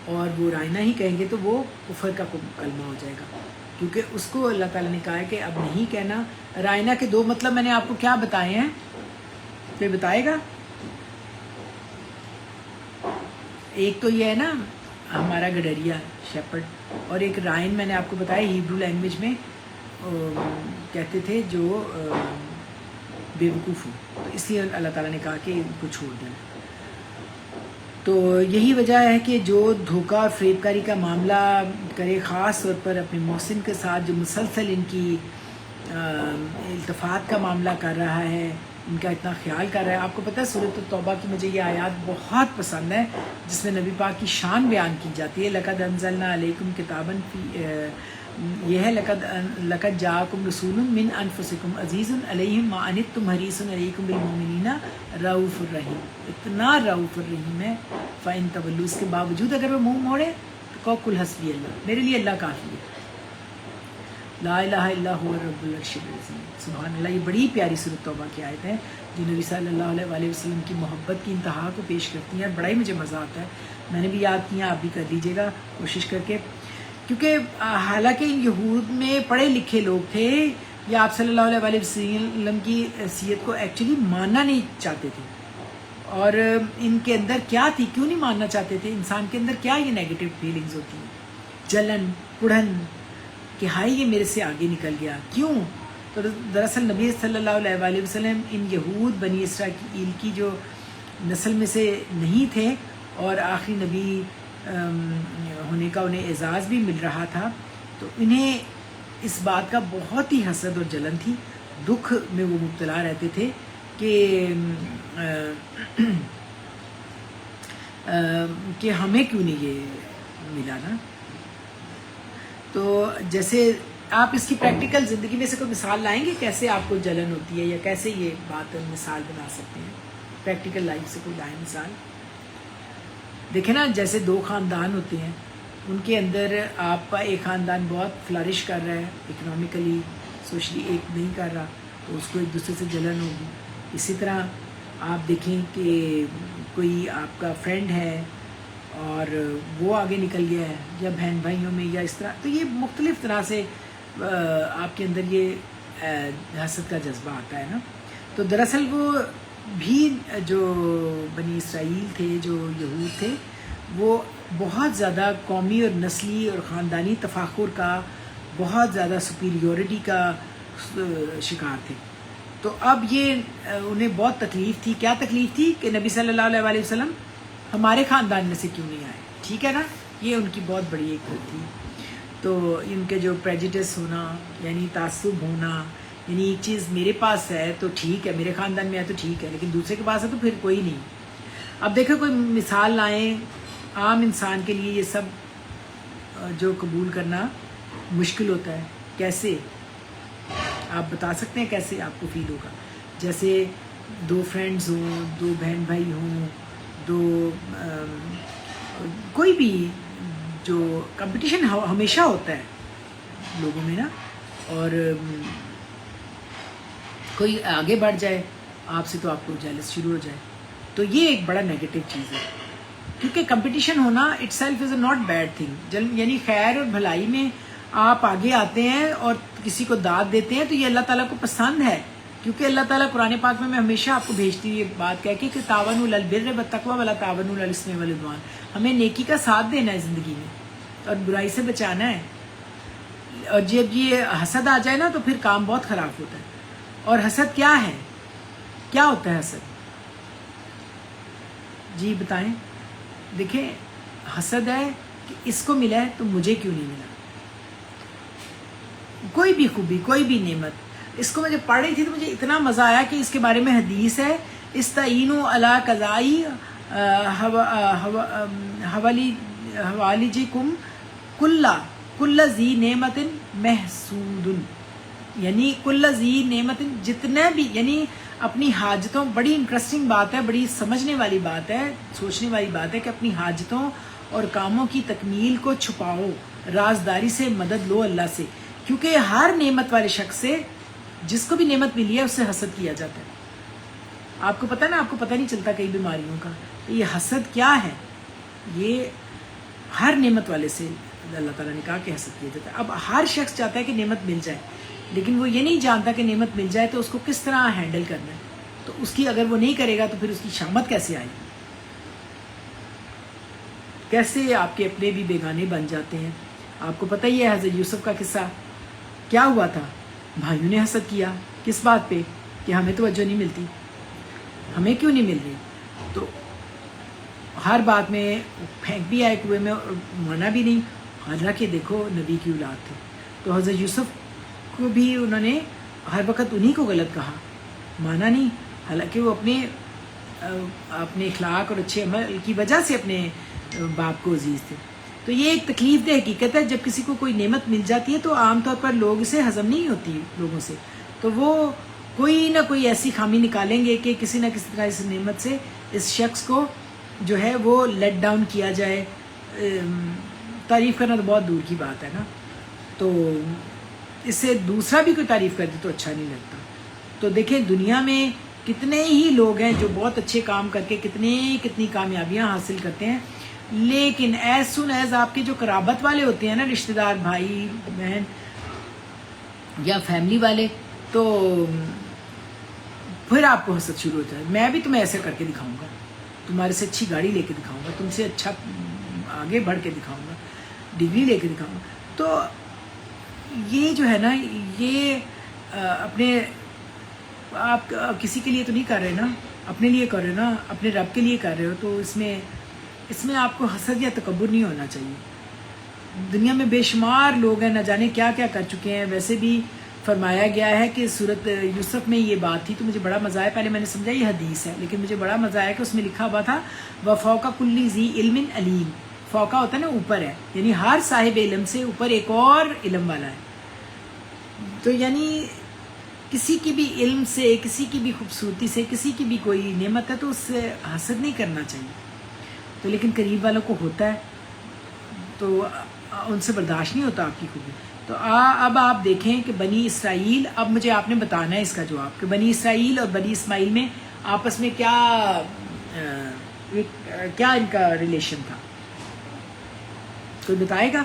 [SPEAKER 1] اور وہ رائنا ہی کہیں گے تو وہ کفر کا کلمہ ہو جائے گا، کیونکہ اس کو اللہ تعالیٰ نے کہا ہے کہ اب نہیں کہنا. رائنا کے دو مطلب میں نے آپ کو کیا بتائے ہیں، کوئی بتائے گا؟ ایک تو یہ ہے نا ہمارا گڈریا شیپرڈ، اور ایک رائن میں نے آپ کو بتایا ہیبرو لینگویج میں کہتے تھے جو بے وقوف ہو، تو اس لیے اللہ تعالیٰ نے کہا کہ ان کو چھوڑ دینا. تو یہی وجہ ہے کہ جو دھوکہ اور فریب کاری کا معاملہ کرے، خاص طور پر اپنے محسن کے ساتھ جو مسلسل ان کی التفات کا معاملہ کر رہا ہے ان کا اتنا خیال کر رہا ہے. آپ کو پتہ ہے سورۃ التوبہ کی مجھے یہ آیات بہت پسند ہے جس میں نبی پاک کی شان بیان کی جاتی ہے. لقد انزلنا علیکم کتابا فی یہ ہے لقد جاءکم رسول من انفسکم عزیز علیہ ما عنتم حریص علیکم بالمؤمنین رؤوف الرحیم. اتنا رؤوف الرحیم ہے. فإن تولوا اس کے باوجود اگر وہ منہ موڑے تو کہو قل حسبی اللہ, میرے لیے اللہ کافی ہے. لا الہ الا هو رب العرش العظیم. سبحان اللہ. یہ بڑی پیاری سورۃ توبہ کی آیت ہے جو نبی صلی اللہ علیہ وآلہ وسلم کی محبت کی انتہا کو پیش کرتی ہیں. بڑا ہی مجھے مزہ آتا ہے. میں نے بھی یاد کیا, آپ بھی کر لیجیے گا کوشش کر کے, کیونکہ حالانکہ یہود میں پڑھے لکھے لوگ تھے, یا آپ صلی اللہ علیہ وآلہ وسلم کی حیثیت کو ایکچولی ماننا نہیں چاہتے تھے. اور ان کے اندر کیا تھی, کیوں نہیں ماننا چاہتے تھے؟ انسان کے اندر کیا یہ نیگیٹو فیلنگز ہوتی ہیں, جلن, کڑھن, کہ ہائی یہ میرے سے آگے نکل گیا. کیوں؟ تو دراصل نبی صلی اللہ علیہ وآلہ وسلم ان یہود بنی اسرائیل کی جو نسل میں سے نہیں تھے, اور آخری نبی ہونے کا انہیں اعزاز بھی مل رہا تھا, تو انہیں اس بات کا بہت ہی حسد اور جلن تھی. دکھ میں وہ مبتلا رہتے تھے کہ ہمیں کیوں نہیں یہ ملا نا. تو جیسے آپ اس کی پریکٹیکل زندگی میں سے کوئی مثال لائیں گے کیسے آپ کو جلن ہوتی ہے, یا کیسے یہ بات مثال بنا سکتے ہیں؟ پریکٹیکل لائف سے کوئی لائیں مثال. دیکھیں نا, جیسے دو خاندان ہوتے ہیں, ان کے اندر آپ کا ایک خاندان بہت فلرش کر رہا ہے اکنامکلی, سوشلی ایک نہیں کر رہا, تو اس کو ایک دوسرے سے جلن ہوگی. اسی طرح آپ دیکھیں کہ کوئی آپ کا فرینڈ ہے اور وہ آگے نکل گیا ہے, یا بہن بھائیوں میں یا اس طرح, تو یہ مختلف طرح سے آپ کے اندر یہ حسد کا جذبہ آتا ہے نا. تو دراصل وہ بھی جو بنی اسرائیل تھے, جو یہود تھے, وہ بہت زیادہ قومی اور نسلی اور خاندانی تفاخر کا, بہت زیادہ سپیریورٹی کا شکار تھے. تو اب یہ انہیں بہت تکلیف تھی. کیا تکلیف تھی؟ کہ نبی صلی اللہ علیہ وآلہ وسلم ہمارے خاندان میں سے کیوں نہیں آئے. ٹھیک ہے نا, یہ ان کی بہت بڑی ایک تھی. تو ان کے جو پریجڈس ہونا, یعنی تعصب ہونا, یعنی ایک چیز میرے پاس ہے تو ٹھیک ہے, میرے خاندان میں ہے تو ٹھیک ہے, لیکن دوسرے کے پاس ہے تو پھر کوئی نہیں. اب دیکھو کوئی مثال لائیں, عام انسان کے لیے یہ سب جو قبول کرنا مشکل ہوتا ہے. کیسے آپ بتا سکتے ہیں کیسے آپ کو فیل ہوگا؟ جیسے دو فرینڈز ہوں, دو بہن بھائی ہوں, دو کوئی بھی جو کمپٹیشن ہمیشہ ہوتا ہے لوگوں میں نا, اور کوئی آگے بڑھ جائے آپ سے تو آپ کو جیلس شروع ہو جائے, تو یہ ایک بڑا نیگیٹو چیز ہے. کیونکہ کمپٹیشن ہونا it self is a not bad thing. یعنی خیر اور بھلائی میں آپ آگے آتے ہیں اور کسی کو داد دیتے ہیں تو یہ اللہ تعالیٰ کو پسند ہے. کیونکہ اللہ تعالیٰ قرآن پاک میں ہمیشہ آپ کو بھیجتی ہوئی بات کہہ کے کہ تعاونوا علی البر والتقوی ولا تعاونوا علی الاثم والعدوان. ہمیں نیکی کا ساتھ دینا ہے زندگی میں اور برائی سے بچانا ہے. اور جب یہ حسد آ جائے نا تو پھر کام بہت خراب ہوتا ہے. اور حسد کیا ہے؟ کیا ہوتا ہے حسد؟ جی بتائیں. دیکھیں, حسد ہے کہ اس کو ملا ہے تو مجھے کیوں نہیں ملا. کوئی بھی خوبی, کوئی بھی نعمت, اس کو میں جب پڑھ رہی تھی تو مجھے اتنا مزہ آیا کہ اس کے بارے میں حدیث ہے, استعینوا علی قضائی حوالجکم کل ذی نعمت محسود. یعنی کل ذی نعمت, جتنے بھی, یعنی اپنی حاجتوں, بڑی انٹرسٹنگ بات ہے, بڑی سمجھنے والی بات ہے, سوچنے والی بات ہے کہ اپنی حاجتوں اور کاموں کی تکمیل کو چھپاؤ, رازداری سے مدد لو اللہ سے. کیونکہ ہر نعمت والے شخص سے, جس کو بھی نعمت ملی ہے, اس سے حسد کیا جاتا ہے. آپ کو پتہ نا, آپ کو پتہ نہیں چلتا کئی بیماریوں کا. یہ حسد کیا ہے؟ یہ ہر نعمت والے سے اللہ تعالیٰ نے کہا کہ حسد کیا جاتا ہے. اب ہر شخص چاہتا ہے کہ نعمت مل جائے, لیکن وہ یہ نہیں جانتا کہ نعمت مل جائے تو اس کو کس طرح ہینڈل کرنا ہے. تو اس کی اگر وہ نہیں کرے گا تو پھر اس کی شامت کیسے آئے گی؟ کیسے آپ کے اپنے بھی بیگانے بن جاتے ہیں. آپ کو پتہ ہی ہے حضرت یوسف کا قصہ کیا ہوا تھا. بھائیوں نے حسد کیا, کس بات پہ؟ کہ ہمیں توجہ نہیں ملتی, ہمیں کیوں نہیں مل رہی. تو ہر بات میں پھینک بھی آئے کنویں میں اور مانا بھی نہیں. حالانکہ دیکھو نبی کی اولاد تھے, تو حضرت یوسف کو بھی انہوں نے ہر وقت انہی کو غلط کہا, مانا نہیں. حالانکہ وہ اپنے اخلاق اور اچھے عمل کی وجہ سے اپنے باپ کو عزیز تھے. تو یہ ایک تکلیف دہ حقیقت ہے. جب کسی کو کوئی نعمت مل جاتی ہے تو عام طور پر لوگ اسے ہضم نہیں ہوتی لوگوں سے, تو وہ کوئی نہ کوئی ایسی خامی نکالیں گے کہ کسی نہ کسی طرح اس نعمت سے اس شخص کو جو ہے وہ لیٹ ڈاؤن کیا جائے. تعریف کرنا تو بہت دور کی بات ہے نا, تو اس سے دوسرا بھی کوئی تعریف کر دے تو اچھا نہیں لگتا. تو دیکھیں دنیا میں کتنے ہی لوگ ہیں جو بہت اچھے کام کر کے کتنی کامیابیاں حاصل کرتے ہیں, لیکن ایز سون ایز آپ کے جو قرابت والے ہوتے ہیں نا, رشتہ دار, بھائی بہن یا فیملی والے, تو پھر آپ کو حسد شروع ہوتا ہے. میں بھی تمہیں ایسے کر کے دکھاؤں گا, تمہارے سے اچھی گاڑی لے کے دکھاؤں گا, تم سے اچھا آگے بڑھ کے دکھاؤں گا, ڈگری لے کے دکھاؤں گا. تو یہ جو ہے نا, یہ اپنے آپ کسی کے لیے تو نہیں کر رہے نا, اپنے لیے کر رہے نا, اپنے رب کے لیے کر رہے ہو. تو اس میں آپ کو حسد یا تکبر نہیں ہونا چاہیے. دنیا میں بے شمار لوگ ہیں, نہ جانے کیا کیا کر چکے ہیں. ویسے بھی فرمایا گیا ہے کہ سورۃ یوسف میں یہ بات تھی, تو مجھے بڑا مزہ آیا. پہلے میں نے سمجھا یہ حدیث ہے, لیکن مجھے بڑا مزہ آیا کہ اس میں لکھا ہوا تھا وَفَوْقَ كُلِّ ذِي عِلْمٍ عَلِيمٍ. فوقہ ہوتا ہے نا اوپر ہے, یعنی ہر صاحب علم سے اوپر ایک اور علم والا ہے. تو یعنی کسی کی بھی علم سے, کسی کی بھی خوبصورتی سے, کسی کی بھی کوئی نعمت ہے تو اس سے حسد نہیں کرنا چاہیے. تو لیکن قریب والوں کو ہوتا ہے, تو ان سے برداشت نہیں ہوتا آپ کی خوبی. تو اب آپ دیکھیں کہ بنی اسرائیل, اب مجھے آپ نے بتانا ہے اس کا جواب کہ بنی اسرائیل اور بنی اسماعیل میں آپس میں کیا ان کا ریلیشن تھا, کوئی بتائے گا؟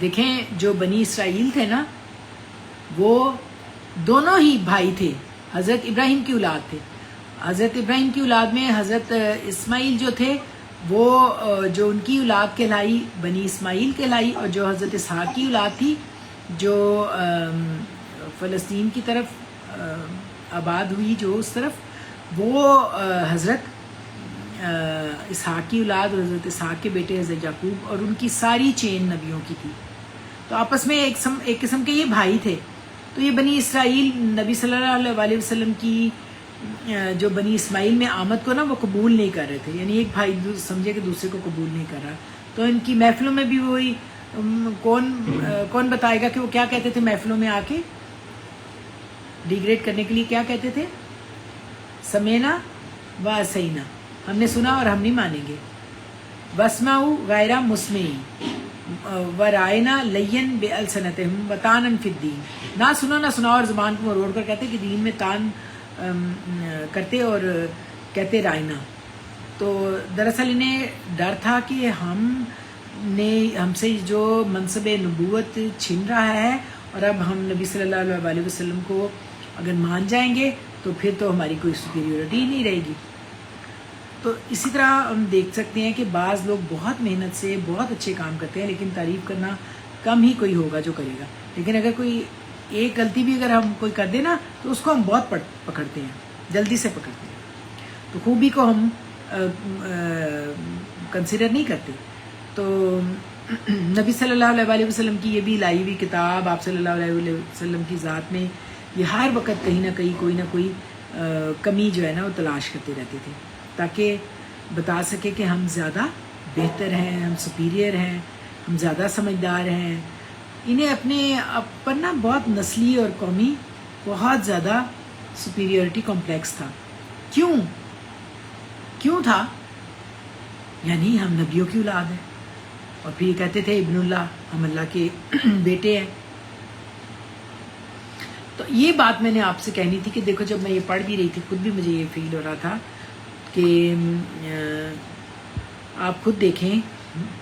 [SPEAKER 1] دیکھیں جو بنی اسرائیل تھے نا, وہ دونوں ہی بھائی تھے, حضرت ابراہیم کی اولاد تھے. حضرت ابراہیم کی اولاد میں حضرت اسماعیل جو تھے وہ جو ان کی اولاد کہلائی بنی اسماعیل کہلائی, اور جو حضرت اسحاق کی اولاد تھی جو فلسطین کی طرف آباد ہوئی, جو اس طرف, وہ حضرت اسحاق کی اولاد اور حضرت اسحاق کے بیٹے حضرت یعقوب, اور ان کی ساری چین نبیوں کی تھی. تو آپس میں ایک قسم کے یہ بھائی تھے. تو یہ بنی اسرائیل نبی صلی اللہ علیہ وسلم کی جو بنی اسماعیل میں آمد کو نا وہ قبول نہیں کر رہے تھے. یعنی ایک بھائی سمجھے کہ دوسرے کو قبول نہیں کر رہا. تو ان کی محفلوں میں بھی وہی, کون بتائے گا کہ وہ کیا کہتے تھے محفلوں میں آ کے ڈیگریڈ کرنے کے لیے؟ کیا کہتے تھے؟ سمینا و اسینا, ہم نے سنا اور ہم نہیں مانیں گے. واسمعوا غیر مسمعین ورائنا لین بالسنتہم وطانا فی الدین, نہ سنو نہ سناؤ, اور زبان کو مروڑ کر کہتے کہ دین میں تان کرتے اور کہتے رائنا. تو دراصل انہیں ڈر تھا کہ ہم سے جو منصب نبوت چھن رہا ہے, اور اب ہم نبی صلی اللہ علیہ وسلم کو اگر مان جائیں گے تو پھر تو ہماری کوئی سپیریورٹی نہیں رہے گی. تو اسی طرح ہم دیکھ سکتے ہیں کہ بعض لوگ بہت محنت سے بہت اچھے کام کرتے ہیں, لیکن تعریف کرنا کم ہی کوئی ہوگا جو کرے گا. لیکن اگر کوئی ایک غلطی بھی اگر ہم کوئی کر دیں نا تو اس کو ہم بہت پکڑتے ہیں, جلدی سے پکڑتے ہیں. تو خوبی کو ہم کنسیڈر نہیں کرتے. تو نبی صلی اللہ علیہ وسلم کی یہ بھی لائی ہوئی کتاب, آپ صلی اللہ علیہ وسلم کی ذات میں یہ ہر وقت کہیں نہ کہیں کوئی نہ کوئی کمی جو ہے نا وہ تلاش کرتے رہتے تھے, تاکہ بتا سکے کہ ہم زیادہ بہتر ہیں, ہم سپیریئر ہیں, ہم زیادہ سمجھدار ہیں. انہیں اپنے پر نا بہت نسلی اور قومی بہت زیادہ سپیریورٹی کمپلیکس تھا. کیوں تھا؟ یعنی ہم نبیوں کی اولاد ہیں, اور پھر یہ کہتے تھے ابن اللہ, ہم اللہ کے بیٹے ہیں. تو یہ بات میں نے آپ سے کہنی تھی کہ دیکھو جب میں یہ پڑھ بھی رہی تھی خود بھی مجھے یہ فیل ہو رہا تھا کہ آپ خود دیکھیں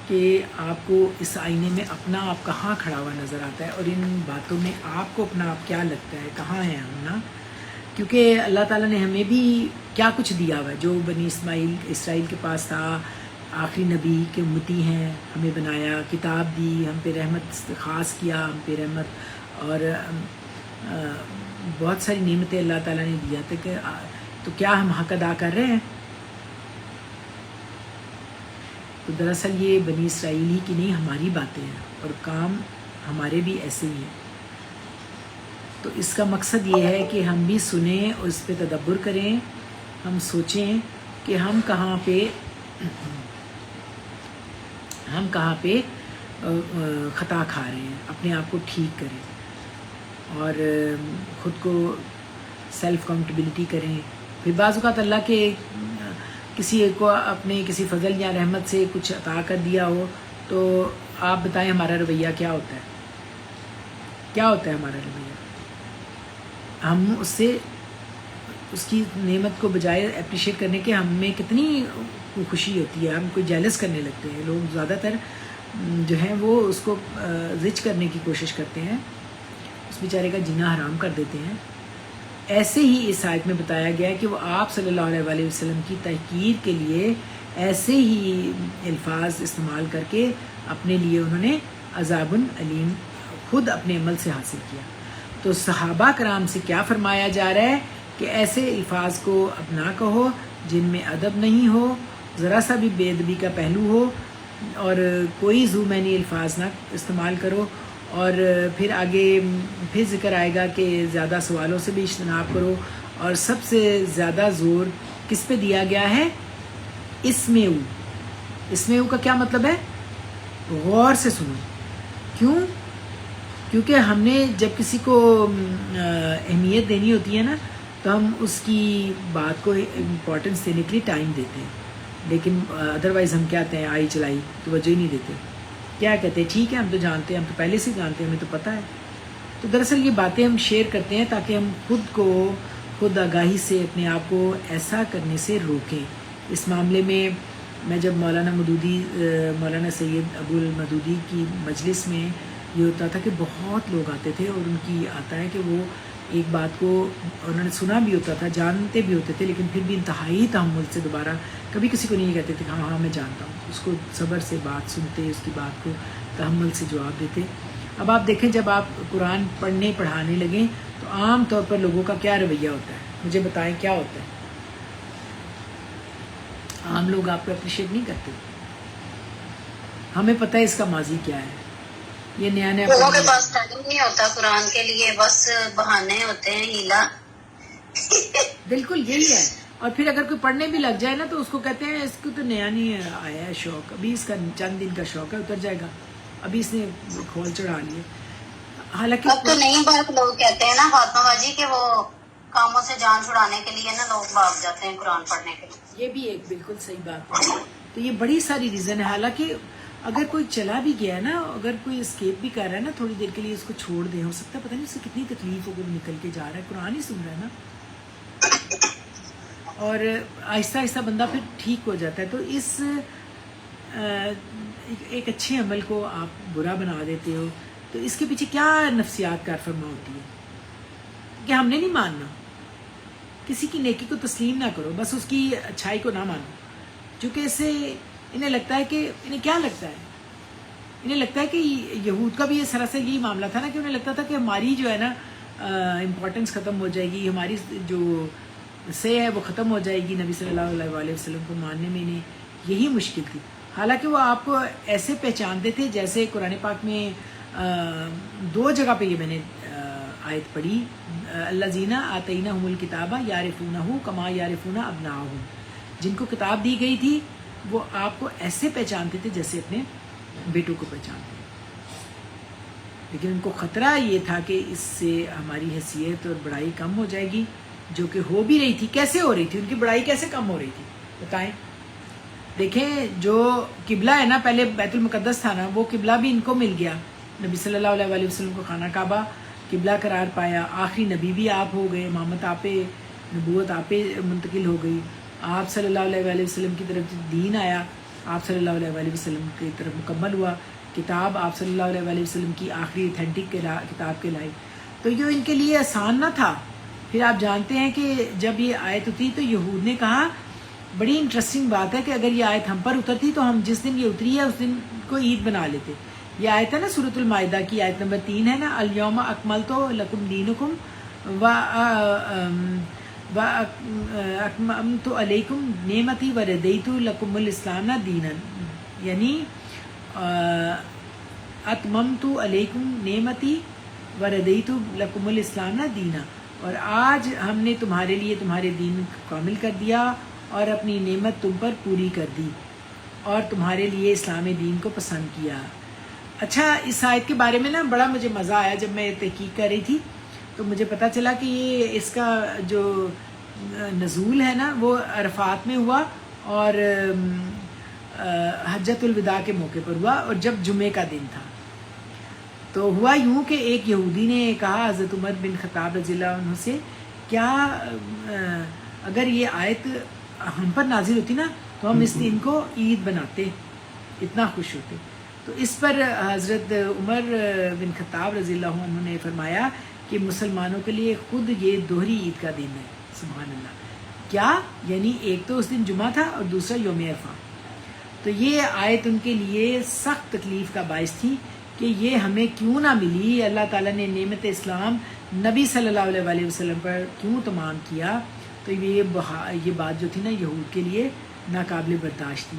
[SPEAKER 1] کہ آپ کو اس آئینے میں اپنا آپ کہاں کھڑا ہوا نظر آتا ہے, اور ان باتوں میں آپ کو اپنا آپ کیا لگتا ہے, کہاں ہیں ہم نا. کیونکہ اللہ تعالیٰ نے ہمیں بھی کیا کچھ دیا ہوا ہے جو بنی اسرائیل کے پاس تھا. آخری نبی کے امتی ہیں, ہمیں بنایا, کتاب دی, ہم پہ رحمت خاص کیا, ہم پہ رحمت اور بہت ساری نعمتیں اللہ تعالیٰ نے دیا تھا. تو کیا ہم حق ادا کر رہے ہیں؟ تو دراصل یہ بنی اسرائیلی کی نہیں ہماری باتیں ہیں, اور کام ہمارے بھی ایسے ہی ہیں. تو اس کا مقصد یہ ہے کہ ہم بھی سنیں اور اس پہ تدبر کریں، ہم سوچیں کہ ہم کہاں پہ خطا کھا رہے ہیں، اپنے آپ کو ٹھیک کریں اور خود کو سیلف اکاؤنٹیبلٹی کریں. پھر بعض اوقات اللہ کے کسی کو اپنے کسی فضل یا رحمت سے کچھ عطا کر دیا ہو تو آپ بتائیں ہمارا رویہ کیا ہوتا ہے؟ کیا ہوتا ہے ہمارا رویہ؟ ہم اس کی نعمت کو بجائے اپریشیٹ کرنے کے ہم میں کتنی خوشی ہوتی ہے، ہم کوئی جیلس کرنے لگتے ہیں. لوگ زیادہ تر جو ہیں وہ اس کو رچ کرنے کی کوشش کرتے ہیں، اس بیچارے کا جینا حرام کر دیتے ہیں. ایسے ہی اس آیت میں بتایا گیا ہے کہ وہ آپ صلی اللہ علیہ وسلم کی تحقیر کے لیے ایسے ہی الفاظ استعمال کر کے اپنے لیے انہوں نے عذاب علیم خود اپنے عمل سے حاصل کیا. تو صحابہ کرام سے کیا فرمایا جا رہا ہے کہ ایسے الفاظ کو اب نہ کہو جن میں ادب نہیں ہو، ذرا سا بھی بے ادبی کا پہلو ہو، اور کوئی ذو معنی الفاظ نہ استعمال کرو. اور پھر آگے پھر ذکر آئے گا کہ زیادہ سوالوں سے بھی اجتناب کرو، اور سب سے زیادہ زور کس پہ دیا گیا ہے؟ اسمعوا کا کیا مطلب ہے؟ غور سے سنو. کیونکہ ہم نے جب کسی کو اہمیت دینی ہوتی ہے نا تو ہم اس کی بات کو امپورٹنس دینے کے لیے ٹائم دیتے ہیں، لیکن ادروائز ہم کیا کہتے ہیں، آئی چلائی توجہ ہی نہیں دیتے. کیا کہتے ہیں ٹھیک ہے ہم تو جانتے ہیں، ہم تو پہلے سے جانتے ہیں، ہمیں تو پتہ ہے. تو دراصل یہ باتیں ہم شیئر کرتے ہیں تاکہ ہم خود آگاہی سے اپنے آپ کو ایسا کرنے سے روکیں. اس معاملے میں میں جب مولانا سید ابو المدودی کی مجلس میں یہ ہوتا تھا کہ بہت لوگ آتے تھے، اور ان کی آتا ہے کہ وہ ایک بات کو انہوں نے سنا بھی ہوتا تھا، جانتے بھی ہوتے تھے، لیکن پھر بھی انتہائی تحمل سے دوبارہ کبھی کسی کو نہیں کہتے تھے کہ ہاں میں جانتا ہوں. اس کو صبر سے بات سنتے، اس کی بات کو تحمل سے جواب دیتے. اب آپ دیکھیں جب آپ قرآن پڑھانے لگیں تو عام طور پر لوگوں کا کیا رویہ ہوتا ہے؟ مجھے بتائیں کیا ہوتا ہے؟ عام لوگ آپ کو اپریشیٹ نہیں کرتے. ہمیں پتہ ہے اس کا ماضی کیا ہے. یہ نیا
[SPEAKER 2] لوگوں کے پاس ٹائم نہیں ہوتا قرآن کے لیے، بس بہانے ہوتے ہیں، ہیلا.
[SPEAKER 1] بالکل یہی ہے. اور پھر اگر کوئی پڑھنے بھی لگ جائے نا تو اس کو کہتے ہیں اس کو تو نیا نہیں آیا ہے شوق، ابھی اس کا چند دن کا شوق ہے، اتر جائے گا، ابھی اس نے کھول چڑھا لیے. حالانکہ
[SPEAKER 2] اب تو نئی بات لوگ کہتے ہیں نا فاطمہ باجی کہ وہ کاموں سے جان چھڑانے کے لیے نا لوگ بھاگ جاتے ہیں قرآن پڑھنے کے لیے.
[SPEAKER 1] یہ بھی ایک بالکل صحیح بات ہے. تو یہ بڑی ساری ریزن ہے. حالانکہ اگر کوئی چلا بھی گیا ہے نا، اگر کوئی اسکیپ بھی کر رہا ہے نا تھوڑی دیر کے لیے، اس کو چھوڑ دیں. ہو سکتا ہے پتہ نہیں اس سے کتنی تکلیف ہو کر نکل کے جا رہا ہے، قرآن ہی سن رہا ہے نا، اور آہستہ آہستہ بندہ پھر ٹھیک ہو جاتا ہے. تو اس ایک اچھے عمل کو آپ برا بنا دیتے ہو، تو اس کے پیچھے کیا نفسیات کار فرما ہوتی ہے کہ ہم نے نہیں ماننا. کسی کی نیکی کو تسلیم نہ کرو، بس اس کی اچھائی کو نہ مانو. چونکہ اس سے انہیں لگتا ہے کہ انہیں کیا لگتا ہے، انہیں لگتا ہے کہ یہود کا بھی یہ سراسر یہی معاملہ تھا نا، کہ انہیں لگتا تھا کہ ہماری جو ہے نا امپورٹنس ختم ہو جائے گی، ہماری جو سے ہے وہ ختم ہو جائے گی. نبی صلی اللہ علیہ وسلم کو ماننے میں انہیں یہی مشکل تھی. حالانکہ وہ آپ کو ایسے پہچانتے تھے جیسے قرآن پاک میں 2 جگہ پہ یہ میں نے آیت پڑھی، الذین آتیناہم الکتاب یعرفونہ کما یعرفون ابناءہم. جن کو کتاب دی گئی تھی وہ آپ کو ایسے پہچانتے تھے جیسے اپنے بیٹوں کو پہچانتے ہیں. لیکن ان کو خطرہ یہ تھا کہ اس سے ہماری حیثیت اور بڑائی کم ہو جائے گی، جو کہ ہو بھی رہی تھی. کیسے ہو رہی تھی؟ ان کی بڑائی کیسے کم ہو رہی تھی بتائیں. دیکھیں جو قبلہ ہے نا، پہلے بیت المقدس تھا نا، وہ قبلہ بھی ان کو مل گیا. نبی صلی اللہ علیہ وسلم کو خانہ کعبہ قبلہ قرار پایا. آخری نبی بھی آپ ہو گئے، امامت آپ پہ، نبوت آپ پہ منتقل ہو گئی. آپ صلی اللہ علیہ وسلم کی طرف دین آیا، آپ صلی اللہ علیہ وسلم کی طرف مکمل ہوا. کتاب آپ صلی اللہ علیہ وسلم کی آخری ایتھینٹک کتاب کہلائی. تو یہ ان کے لیے آسان نہ تھا. پھر آپ جانتے ہیں کہ جب یہ آیت اتری تو یہود نے کہا، بڑی انٹرسٹنگ بات ہے کہ اگر یہ آیت ہم پر اترتی تو ہم جس دن یہ اتری ہے اس دن کو عید بنا لیتے. یہ آیت ہے نا سورۃ المائدہ کی آیت نمبر 3 ہے نا، الیوم اکملت لکم دینکم و اکملت علیکم نعمتی و رضیت لکم الاسلام دینا. یعنی اتممت علیکم نعمتی وردیتُ لکم الاسلام دینا، اور آج ہم نے تمہارے لیے تمہارے دین کو کامل کر دیا اور اپنی نعمت تم پر پوری کر دی اور تمہارے لیے اسلام دین کو پسند کیا۔ اچھا، اس آیت کے بارے میں نا بڑا مجھے مزہ آیا جب میں تحقیق کر رہی تھی، تو مجھے پتہ چلا کہ یہ اس کا جو نزول ہے نا وہ عرفات میں ہوا اور حجۃ الوداع کے موقع پر ہوا، اور جب جمعے کا دن تھا۔ تو ہوا یوں کہ ایک یہودی نے کہا حضرت عمر بن خطاب رضی اللہ عنہ سے، کیا اگر یہ آیت ہم پر نازل ہوتی نا تو ہم اس دن کو عید بناتے، اتنا خوش ہوتے۔ تو اس پر حضرت عمر بن خطاب رضی اللہ عنہ نے فرمایا کہ مسلمانوں کے لیے خود یہ دوہری عید کا دن ہے۔ سبحان اللہ، کیا یعنی ایک تو اس دن جمعہ تھا اور دوسرا یوم عرفہ۔ تو یہ آیت ان کے لیے سخت تکلیف کا باعث تھی کہ یہ ہمیں کیوں نہ ملی، اللہ تعالیٰ نے نعمت اسلام نبی صلی اللہ علیہ وآلہ وسلم پر کیوں تمام کیا۔ تو یہ بات جو تھی نا یہود کے لیے ناقابل برداشت تھی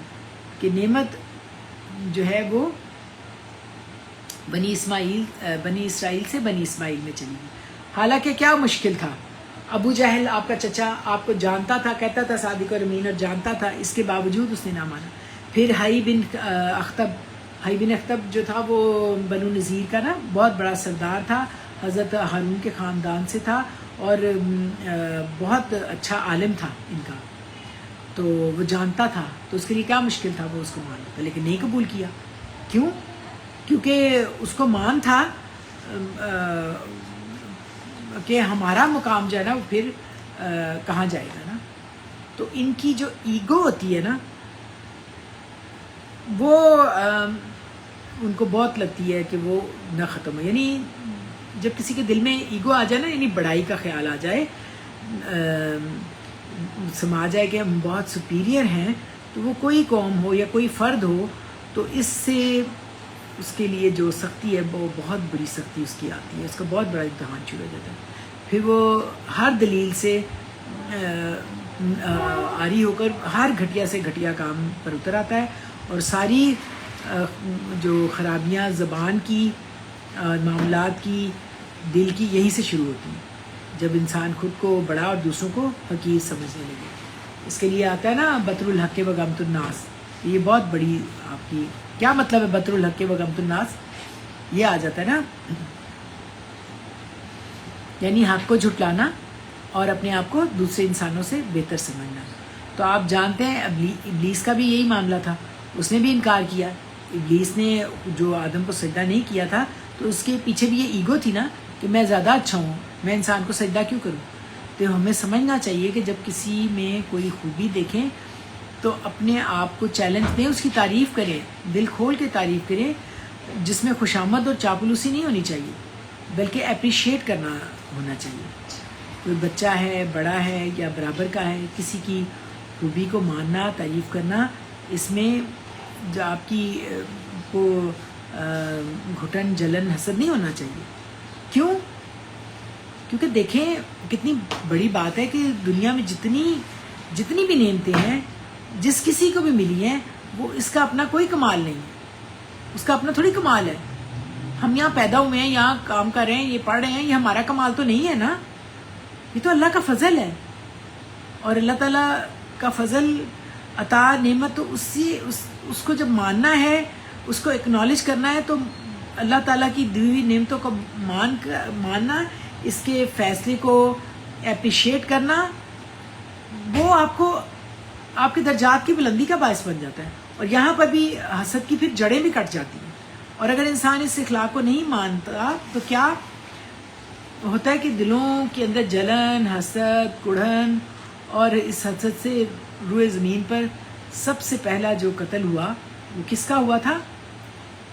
[SPEAKER 1] کہ نعمت جو ہے وہ بنی اسرائیل سے بنی اسماعیل میں چلی گئی۔ حالانکہ کیا مشکل تھا، ابو جہل آپ کا چچا آپ کو جانتا تھا، کہتا تھا صادق اور امین اور جانتا تھا، اس کے باوجود اس نے نہ مانا۔ پھر حی بن اخطب جو تھا وہ بنو نذیر کا نا بہت بڑا سردار تھا، حضرت ہارون کے خاندان سے تھا اور بہت اچھا عالم تھا ان کا، تو وہ جانتا تھا، تو اس کے لیے کیا مشکل تھا، وہ اس کو مان لیتا، لیکن نہیں قبول کیا۔ کیوں؟ کیونکہ اس کو مان تھا کہ ہمارا مقام جو ہے نا وہ پھر کہاں جائے گا نا۔ تو ان کی جو ایگو ہوتی ہے نا وہ ان کو بہت لگتی ہے کہ وہ نہ ختم ہو، یعنی جب کسی کے دل میں ایگو آ جائے نا، یعنی بڑائی کا خیال آ جائے، سما جائے کہ ہم بہت سپیریئر ہیں، تو وہ کوئی قوم ہو یا کوئی فرد ہو تو اس سے اس کے لیے جو سختی ہے وہ بہت بڑی سختی اس کی آتی ہے، اس کا بہت بڑا امتحان شروع ہو جاتا ہے۔ پھر وہ ہر دلیل سے عاری ہو کر ہر گھٹیا سے گھٹیا کام پر اتر آتا ہے، اور ساری جو خرابیاں زبان کی، معاملات کی، دل کی، یہیں سے شروع ہوتی ہیں جب انسان خود کو بڑا اور دوسروں کو حقیر سمجھنے لگے۔ اس کے لیے آتا ہے نا بطر الحق و غمت الناس، یہ بہت بڑی آپ کی کیا مطلب ہے بطر الحق و غمت الناس، یہ آ جاتا ہے نا، یعنی حق کو جھٹلانا اور اپنے آپ کو دوسرے انسانوں سے بہتر سمجھنا۔ تو آپ جانتے ہیں ابلیس کا بھی یہی معاملہ تھا، اس نے بھی انکار کیا۔ ابلیس نے جو آدم کو سجدہ نہیں کیا تھا تو اس کے پیچھے بھی یہ ایگو تھی نا کہ میں زیادہ اچھا ہوں، میں انسان کو سجدہ کیوں کروں۔ تو ہمیں سمجھنا چاہیے کہ جب کسی میں کوئی خوبی دیکھیں تو اپنے آپ کو چیلنج دیں، اس کی تعریف کریں، دل کھول کے تعریف کریں، جس میں خوشامد اور چاپلوسی نہیں ہونی چاہیے بلکہ اپریشیٹ کرنا ہونا چاہیے۔ کوئی بچہ ہے، بڑا ہے یا برابر کا ہے، کسی کی خوبی کو ماننا، تعریف کرنا، اس میں جو آپ کی کو گھٹن، جلن، حسد نہیں ہونا چاہیے۔ کیوں؟ کیونکہ دیکھیں کتنی بڑی بات ہے کہ دنیا میں جتنی بھی نعمتیں ہیں، جس کسی کو بھی ملی ہیں، وہ اس کا اپنا کوئی کمال نہیں ہے، اس کا اپنا تھوڑی کمال ہے۔ ہم یہاں پیدا ہوئے ہیں، یہاں کام کر رہے ہیں، یہ پڑھ رہے ہیں، یہ ہمارا کمال تو نہیں ہے نا، یہ تو اللہ کا فضل ہے۔ اور اللہ تعالیٰ کا فضل، عطا، نعمت، تو اس کو جب ماننا ہے، اس کو اکنالج کرنا ہے، تو اللہ تعالیٰ کی دی ہوئی نعمتوں کو ماننا، اس کے فیصلے کو اپریشیٹ کرنا، وہ آپ کے درجات کی بلندی کا باعث بن جاتا ہے، اور یہاں پر بھی حسد کی پھر جڑیں بھی کٹ جاتی ہیں۔ اور اگر انسان اس اخلاق کو نہیں مانتا تو کیا ہوتا ہے کہ دلوں کے اندر جلن، حسد، کڑھن، اور اس حسد سے روئے زمین پر سب سے پہلا جو قتل ہوا وہ کس کا ہوا تھا؟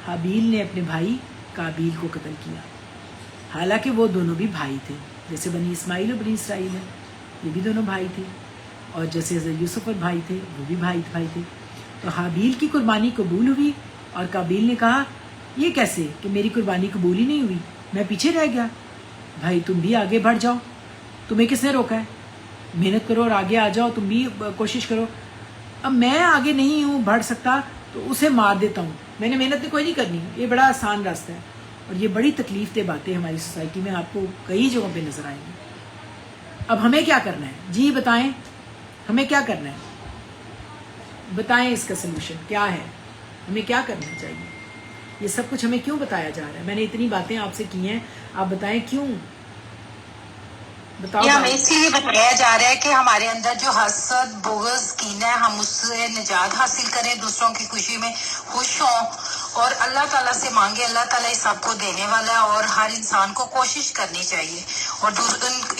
[SPEAKER 1] حابیل نے اپنے بھائی قابیل کو قتل کیا، حالانکہ وہ دونوں بھی بھائی تھے، جیسے بنی اسماعیل اور بنی اسرائیل ہیں، یہ بھی دونوں بھائی تھے، اور جیسے حضرت یوسف اور بھائی تھے، وہ بھی بھائی تھے۔ تو حابیل کی قربانی قبول ہوئی اور قابیل نے کہا یہ کیسے کہ میری قربانی قبول ہی نہیں ہوئی، میں پیچھے رہ گیا۔ بھائی تم بھی آگے بڑھ جاؤ، تمہیں کس نے روکا ہے، محنت کرو اور آگے آ جاؤ، تم بھی کوشش کرو۔ اب میں آگے نہیں ہوں بڑھ سکتا تو اسے مار دیتا ہوں، میں نے محنت کوئی نہیں کرنی، یہ بڑا آسان راستہ ہے۔ اور یہ بڑی تکلیف دہ باتیں ہماری سوسائٹی میں آپ کو کئی جگہوں پہ نظر آئیں گی. اب ہمیں کیا کرنا ہے؟ جی بتائیں ہمیں کیا کرنا ہے؟ بتائیں اس کا سلوشن کیا ہے؟ ہمیں کیا کرنا چاہیے؟ یہ سب کچھ ہمیں کیوں بتایا جا رہا ہے؟ میں نے اتنی باتیں آپ سے کی ہیں، آپ بتائیں کیوں؟ بتاؤ.
[SPEAKER 4] یہ ہمیں اسی لیے بتایا جا رہا ہے کہ ہمارے اندر جو حسد بغض کینہ ہے ہم اس سے نجات حاصل کریں، دوسروں کی خوشی میں خوش ہوں اور اللہ تعالیٰ سے مانگے. اللہ تعالیٰ اس سب کو دینے والا ہے اور ہر انسان کو کوشش کرنی چاہیے اور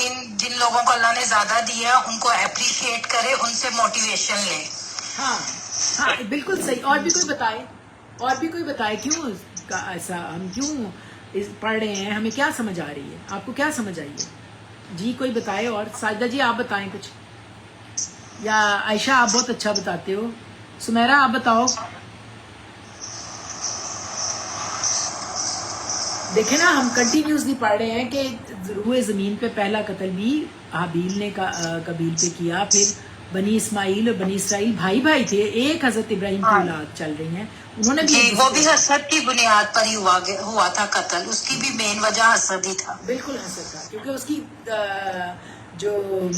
[SPEAKER 4] ان جن لوگوں کو اللہ نے زیادہ دیا ان کو اپریشیٹ کرے، ان سے موٹیویشن لے.
[SPEAKER 1] ہاں ہاں بالکل صحیح. اور بھی کوئی بتائے کیوں ایسا، ہم کیوں پڑھ رہے ہیں، ہمیں کیا سمجھ آ رہی ہے؟ آپ کو کیا سمجھ آئی ہے؟ جی کوئی بتائے. اور ساجدہ جی آپ بتائیں کچھ، یا عائشہ آپ بہت اچھا بتاتے ہو. سمیرہ آپ بتاؤ. دیکھیں نا ہم کنٹینیوسلی پڑھ رہے ہیں کہ روئے زمین پہ پہلا قتل بھی حابیل نے قبیل پہ کیا. پھر بنی اسماعیل اور بنی اسرائیل بھائی بھائی تھے، ایک حضرت ابراہیم کی اولاد چل رہی ہیں، انہوں نے بھی
[SPEAKER 4] جی وہ بھی حسد کی بنیاد پر ہی ہوا تھا قتل، اس کی بھی مین وجہ حسد ہی تھا.
[SPEAKER 1] بالکل حسد تھا، کیونکہ اس کی جو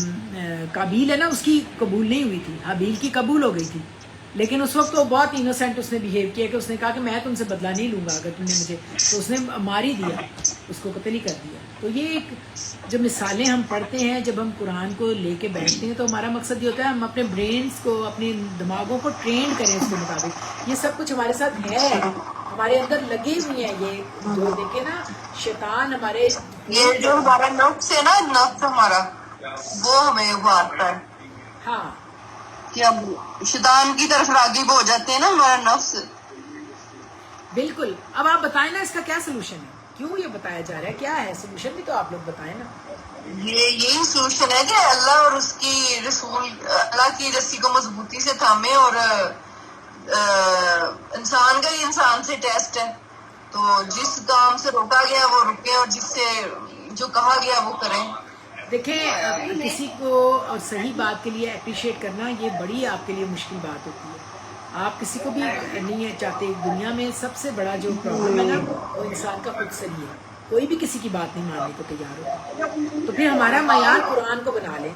[SPEAKER 1] قابیل ہے نا اس کی قبول نہیں ہوئی تھی، حابیل کی قبول ہو گئی تھی. لیکن اس وقت وہ بہت انوسینٹ اس نے بیہیو کیا کہ اس نے کہا کہ میں تم سے بدلہ نہیں لوں گا اگر تم نے مجھے، تو اس نے مار ہی دیا، اس کو قتل ہی کر دیا. تو یہ ایک جو مثالیں ہم پڑھتے ہیں، جب ہم قرآن کو لے کے بیٹھتے ہیں تو ہمارا مقصد یہ ہوتا ہے ہم اپنے برینز کو، اپنے دماغوں کو ٹرین کریں اس کے مطابق. یہ سب کچھ ہمارے ساتھ ہے، ہمارے اندر لگے ہوئے ہیں. یہ جو دیکھیں نا شیطان ہمارے،
[SPEAKER 3] یہ جو ہمارا نفس ہے نا، نفس ہمارا وہ ہمیں ابھارتا ہے
[SPEAKER 1] ہاں
[SPEAKER 3] کہ ہم شیطان کی طرف راغب ہو جاتے ہیں نا، ہمارا نفس.
[SPEAKER 1] بالکل. اب آپ بتائیں نا اس کا کیا سلوشن ہے؟ کیوں یہ بتایا جا رہا ہے؟ کیا ہے سلوشن؟ بھی تو آپ لوگ بتائیں نا.
[SPEAKER 3] یہی سولوشن ہے کہ اللہ اور اس کی رسول، اللہ کی رسی کو مضبوطی سے تھامے، اور انسان کا ہی انسان سے ٹیسٹ ہے. تو جس کام سے روکا گیا وہ رکے، اور جس سے جو کہا گیا وہ کریں.
[SPEAKER 1] دیکھیں کسی کو اور صحیح بات کے لیے اپریشیٹ کرنا یہ بڑی آپ کے لیے مشکل بات ہوتی ہے. آپ کسی کو بھی نہیں چاہتے. دنیا میں سب سے بڑا جو پرابلم ہے نا وہ انسان کا خود سری ہے. کوئی بھی کسی کی بات نہیں ماننے کو تیار ہوتا. تو پھر ہمارا معیار قرآن کو بنا لیں.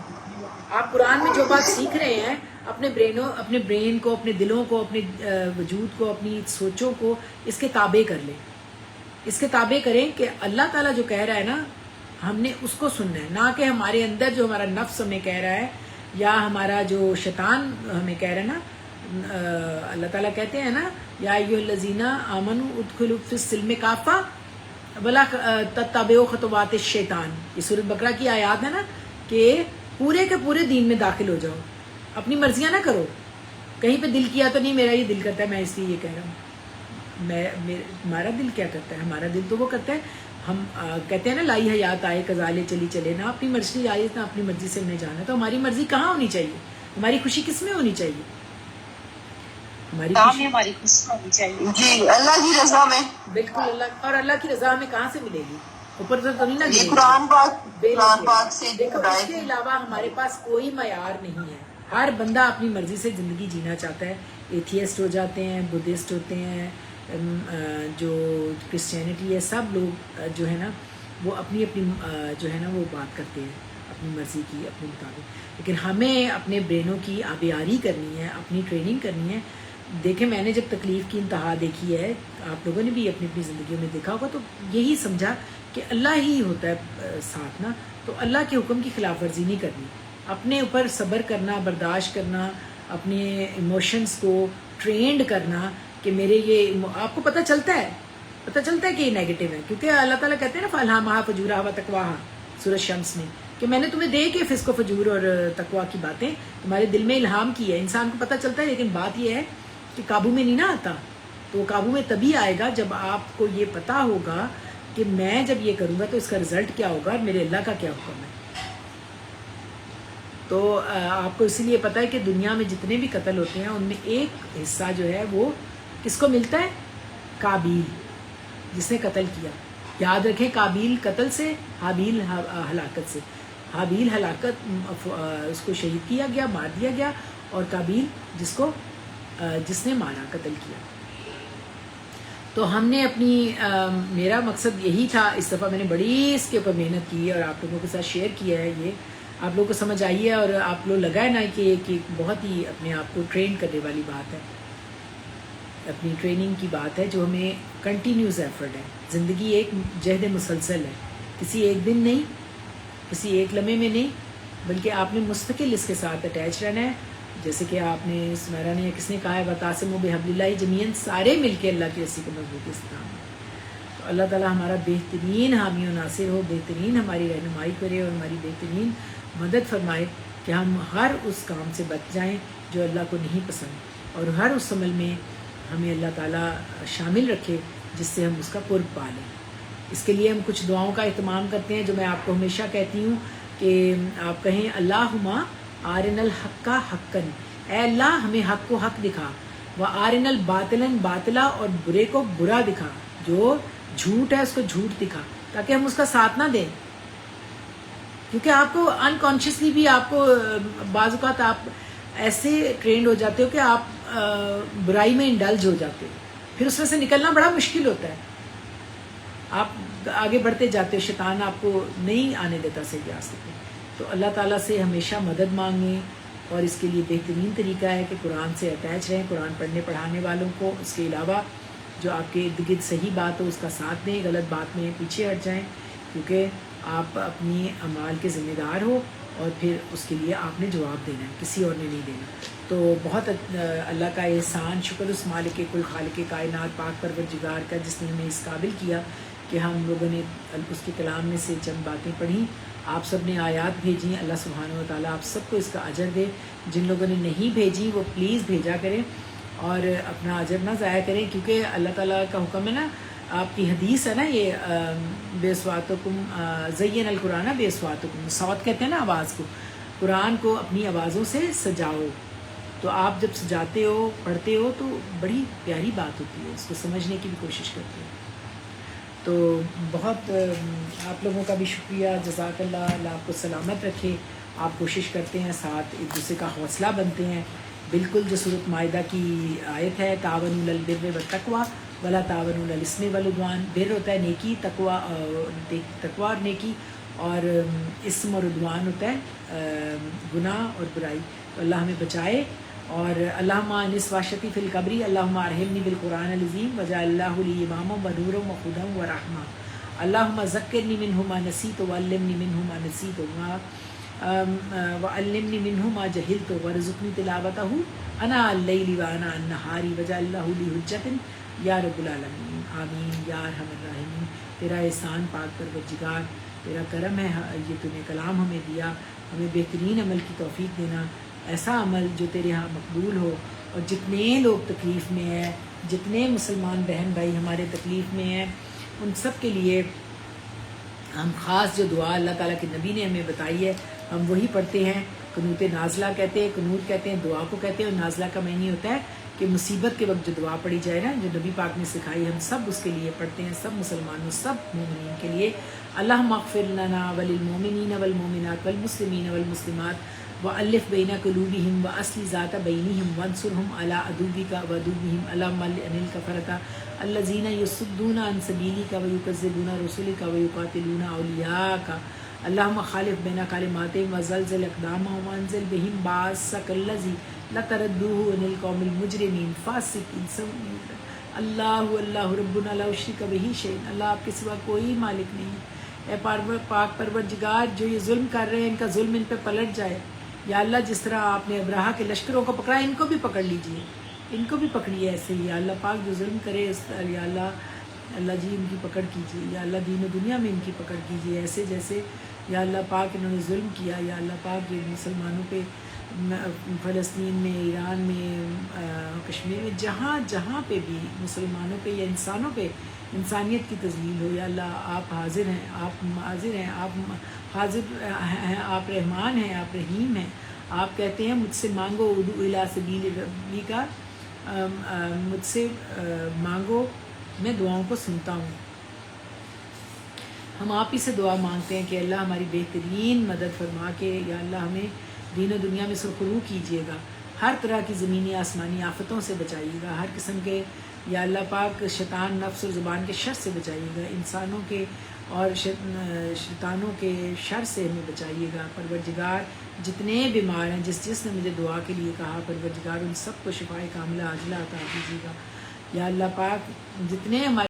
[SPEAKER 1] آپ قرآن میں جو بات سیکھ رہے ہیں اپنے برین کو، اپنے دلوں کو، اپنے وجود کو، اپنی سوچوں کو اس کے تابع کر لیں. اس کے تابع کریں کہ اللہ تعالیٰ جو کہہ رہا ہے نا ہم نے اس کو سننا ہے، نہ کہ ہمارے اندر جو ہمارا نفس ہمیں کہہ رہا ہے یا ہمارا جو شیطان ہمیں کہہ رہا ہے نا. اللہ تعالیٰ کہتے ہیں نا یا ایھا الذین آمنوا ادخلوا فی السلم کافہ ولا تتبعوا خطوات الشیطان. یہ سورۃ بقرہ کی آیات ہے نا کہ پورے کے پورے دین میں داخل ہو جاؤ، اپنی مرضیاں نہ کرو. کہیں پہ دل کیا تو نہیں میرا یہ دل کرتا ہے میں اس لیے یہ کہہ رہا ہوں. ہمارا دل کیا کرتا ہے؟ ہمارا دل تو وہ کرتا ہے، ہم کہتے ہیں نا لائی حیات آئے کزالے چلی چلے، نہ اپنی مرضی آئے نہ اپنی مرضی سے انہیں جانا. تو ہماری مرضی کہاں ہونی چاہیے؟ ہماری خوشی کس میں ہونی چاہیے؟ ہماری خوشی
[SPEAKER 4] ہونی چاہیے
[SPEAKER 3] جی اللہ کی رضا میں.
[SPEAKER 1] بالکل. اللہ اور اللہ کی رضا ہمیں کہاں سے ملے گی؟ اوپر سے تو نہیں نا
[SPEAKER 3] یہ
[SPEAKER 1] گرے گی.
[SPEAKER 3] قرآن پاک سے
[SPEAKER 1] دیکھو اس کے علاوہ ہمارے پاس کوئی معیار نہیں ہے. ہر بندہ اپنی مرضی سے زندگی جینا چاہتا ہے. ایتھیسٹ ہو جاتے ہیں، بدھسٹ ہوتے ہیں، جو کرسچینٹی ہے، سب لوگ جو ہے نا وہ اپنی جو ہے نا وہ بات کرتے ہیں اپنی مرضی کی، اپنے مطابق. لیکن ہمیں اپنے برینوں کی آبیاری کرنی ہے، اپنی ٹریننگ کرنی ہے. دیکھیں میں نے جب تکلیف کی انتہا دیکھی ہے، آپ لوگوں نے بھی اپنی اپنی زندگیوں میں دیکھا ہوگا، تو یہی سمجھا کہ اللہ ہی ہوتا ہے ساتھ نا. تو اللہ کے حکم کی خلاف ورزی نہیں کرنی، اپنے اوپر صبر کرنا، برداشت کرنا، اپنے ایموشنز کو ٹرینڈ کرنا کہ میرے یہ آپ کو پتہ چلتا ہے کہ یہ نیگیٹو ہے. کیونکہ اللہ تعالیٰ کہتے ہیں نا فَأَلْهَمَهَا فُجُورَهَا وَتَقْوَاهَا سورۃ شمس میں، کہ میں نے تمہیں دے کے فسق و فجور اور تقویٰ کی باتیں تمہارے دل میں الہام کی ہے. انسان کو پتہ چلتا ہے لیکن بات یہ ہے کہ قابو میں نہیں نہ آتا. تو قابو میں تبھی آئے گا جب آپ کو یہ پتہ ہوگا کہ میں جب یہ کروں گا تو اس کا رزلٹ کیا ہوگا اور میرے اللہ کا کیا حکم ہے. تو آپ کو اسی لیے پتہ ہے کہ دنیا میں جتنے بھی قتل ہوتے ہیں ان میں ایک حصہ جو ہے وہ کس کو ملتا ہے؟ قابیل، جس نے قتل کیا. یاد رکھیں قابیل قتل سے، حابیل ہلاکت سے. حابیل ہلاکت اس کو شہید کیا گیا، مار دیا گیا، اور قابیل جس نے مارا، قتل کیا. تو ہم نے اپنی میرا مقصد یہی تھا، اس دفعہ میں نے بڑی اس کے اوپر محنت کی ہے اور آپ لوگوں کے ساتھ شیئر کیا ہے، یہ آپ لوگوں کو سمجھ آئی ہے اور آپ لوگ لگا ہے نا کہ ایک بہت ہی اپنے آپ کو ٹرین کرنے والی بات ہے، اپنی ٹریننگ کی بات ہے جو ہمیں کنٹینیوز ایفرٹ ہے. زندگی ایک جہد مسلسل ہے، کسی ایک دن نہیں، کسی ایک لمحے میں نہیں، بلکہ آپ نے مستقل اس کے ساتھ اٹیچ رہنا ہے. جیسے کہ آپ نے سمیرا نے کس نے کہا ہے وَتَعْصِمُوا بِحَبْلِ اللَّهِ جَمِيعًا، سارے مل کے اللہ کی رسی کو مضبوطی سے تھامیں. تو اللہ تعالیٰ ہمارا بہترین حامی و ناصر ہو، بہترین ہماری رہنمائی کرے اور ہماری بہترین مدد فرمائے کہ ہم ہر اس کام سے بچ جائیں جو اللہ کو نہیں پسند، اور ہر اس عمل میں ہمیں اللہ تعالیٰ شامل رکھے جس سے ہم اس کا قرب پا لیں. اس کے لیے ہم کچھ دعاؤں کا اہتمام کرتے ہیں جو میں آپ کو ہمیشہ کہتی ہوں کہ آپ کہیں اللہم آرنا الحق حقاً، اے اللہ ہمیں حق کو حق دکھا، و آرنا الباطلا باطلا، اور برے کو برا دکھا، جو جھوٹ ہے اس کو جھوٹ دکھا تاکہ ہم اس کا ساتھ نہ دیں. کیونکہ آپ کو انکانشیسلی بھی آپ کو بعض اوقات آپ ایسے ٹرینڈ ہو جاتے ہو کہ آپ برائی میں انڈلج ہو جاتے ہو، پھر اس میں سے نکلنا بڑا مشکل ہوتا ہے. آپ آگے بڑھتے جاتے ہو، شیطان آپ کو نہیں آنے دیتا صحیح راستے پہ. تو اللہ تعالیٰ سے ہمیشہ مدد مانگیں، اور اس کے لیے بہترین طریقہ ہے کہ قرآن سے اٹیچ رہیں، قرآن پڑھنے پڑھانے والوں کو. اس کے علاوہ جو آپ کے ارد گرد صحیح بات ہو اس کا ساتھ دیں، غلط بات میں پیچھے ہٹ جائیں، کیونکہ آپ اپنی اعمال کے ذمہ دار ہو اور پھر اس کے لیے آپ نے جواب دینا ہے، کسی اور نے نہیں دینا. تو بہت اللہ کا احسان، شکر اس مالک کل خالق کائنات پاک پروردگار کا جس نے ہمیں اس قابل کیا کہ ہم لوگوں نے اس کے کلام میں سے چند باتیں پڑھیں. آپ سب نے آیات بھیجیں، اللہ سبحانہ و تعالیٰ آپ سب کو اس کا اجر دے. جن لوگوں نے نہیں بھیجی وہ پلیز بھیجا کریں اور اپنا اجر نہ ضائع کریں، کیونکہ اللہ تعالیٰ کا حکم ہے نا، آپ کی حدیث ہے نا یہ بے اصواتکم زین القرآن بے اصواتکم، صوت کہتے ہیں نا آواز کو، قرآن کو اپنی آوازوں سے سجاؤ. تو آپ جب سجاتے ہو پڑھتے ہو تو بڑی پیاری بات ہوتی ہے، اس کو سمجھنے کی بھی کوشش کرتے ہو. تو بہت آپ لوگوں کا بھی شکریہ، جزاک اللہ، اللہ آپ کو سلامت رکھے. آپ کوشش کرتے ہیں، ساتھ ایک دوسرے کا حوصلہ بنتے ہیں، بالکل جو سورۃ مائدہ کی آیت ہے تعاونوا علی البر والتقوی ولا تعاونوا علی الاثم والعدوان. بر ہوتا ہے نیکی، تقوی اور نیکی، اور اسم اور عدوان ہوتا ہے گناہ اور برائی. تو اللہ ہمیں بچائے. اور اللہم انس واشتی فی القبری، اللہم ارحمنی بالقرآن العظیم وجعل اللہ لی اماما و نورا و ہدی و رحمہ. اللہم ذکرنی منہ ما نسیت وعلمنی منہ ما نسیت وعلمنی منہ ما جہلت وارزقنی تلاوتہ انا اللیل وانا النہار وجعل اللہ لی حجۃ یا رب العالمین. آمین یا ارحم الراحمین. تیرا احسان پاک پروردگار، تیرا کرم ہے یہ تو نے کلام ہمیں دیا، ہمیں بہترین عمل کی توفیق دینا، ایسا عمل جو تیرے ہاں مقبول ہو. اور جتنے لوگ تکلیف میں ہیں، جتنے مسلمان بہن بھائی ہمارے تکلیف میں ہیں، ان سب کے لیے ہم خاص جو دعا اللہ تعالیٰ کے نبی نے ہمیں بتائی ہے ہم وہی پڑھتے ہیں. قنوت نازلہ کہتے ہیں، قنوت کہتے ہیں دعا کو کہتے ہیں، اور نازلہ کا معنی ہوتا ہے کہ مصیبت کے وقت جو دعا پڑھی جائے نا، جو نبی پاک نے سکھائی، ہم سب اس کے لیے پڑھتے ہیں، سب مسلمانوں، سب مومنین کے لیے. اللہم اغفر لنا وللمؤمنین والمؤمنات والمسلمین والمسلمات وألف بین قلوبہم وأصلح ذات بینہم وانصرہم علی عدوک وعدوہم. اللہم عن الکفرۃ الذین یصدون عن سبیلک ویکذبون رسلک ویقاتلون اولیاءک. اللہم خالف بین کلماتہم وزلزل اقدامہم وانزل بہم باسک الذی لا تردوہ عن القوم المجرمین فاسقین. اللہ اللہ ربنا لا نشرک بہ شیئا. اللہ آپ کے سوا کوئی مالک نہیں. اے پاک پروردگار، جو یہ ظلم کر رہے ہیں ان کا ظلم ان پہ پلٹ جائے. یا اللہ جس طرح آپ نے ابراہہ کے لشکروں کو پکڑا، ان کو بھی پکڑ لیجئے، ان کو بھی پکڑیے ایسے ہی. یا اللہ پاک جو ظلم کرے اس طرح، یا اللہ جی ان کی پکڑ کیجئے. یا اللہ دین و دنیا میں ان کی پکڑ کیجئے ایسے جیسے یا اللہ پاک انہوں نے ظلم کیا. یا اللہ پاک جو مسلمانوں پہ فلسطین میں، ایران میں، کشمیر میں، جہاں جہاں پہ بھی مسلمانوں پہ یا انسانوں پہ انسانیت کی تذلیل ہو، یا اللہ آپ حاضر ہیں، آپ حاضر ہیں، آپ حاضر ہیں، آپ رحمان ہیں، آپ رحیم ہیں. آپ کہتے ہیں مجھ سے مانگو ادعو الی سبیل ربک، مجھ سے مانگو میں دعاؤں کو سنتا ہوں. ہم آپ ہی سے دعا مانگتے ہیں کہ اللہ ہماری بہترین مدد فرما کے یا اللہ ہمیں دین و دنیا میں سرخرو کیجیے گا. ہر طرح کی ضمینی آسمانی آفتوں سے بچائیے گا، ہر قسم کے یا اللہ پاک شیطان نفس اور زبان کے شر سے بچائیے گا، انسانوں کے اور شیطانوں کے شر سے ہمیں بچائیے گا پروردگار۔ جتنے بیمار ہیں، جس نے مجھے دعا کے لیے کہا پروردگار ان سب کو شفائے کاملہ عاجلہ عطا کیجیے گا یا اللہ پاک۔ جتنے ہمارے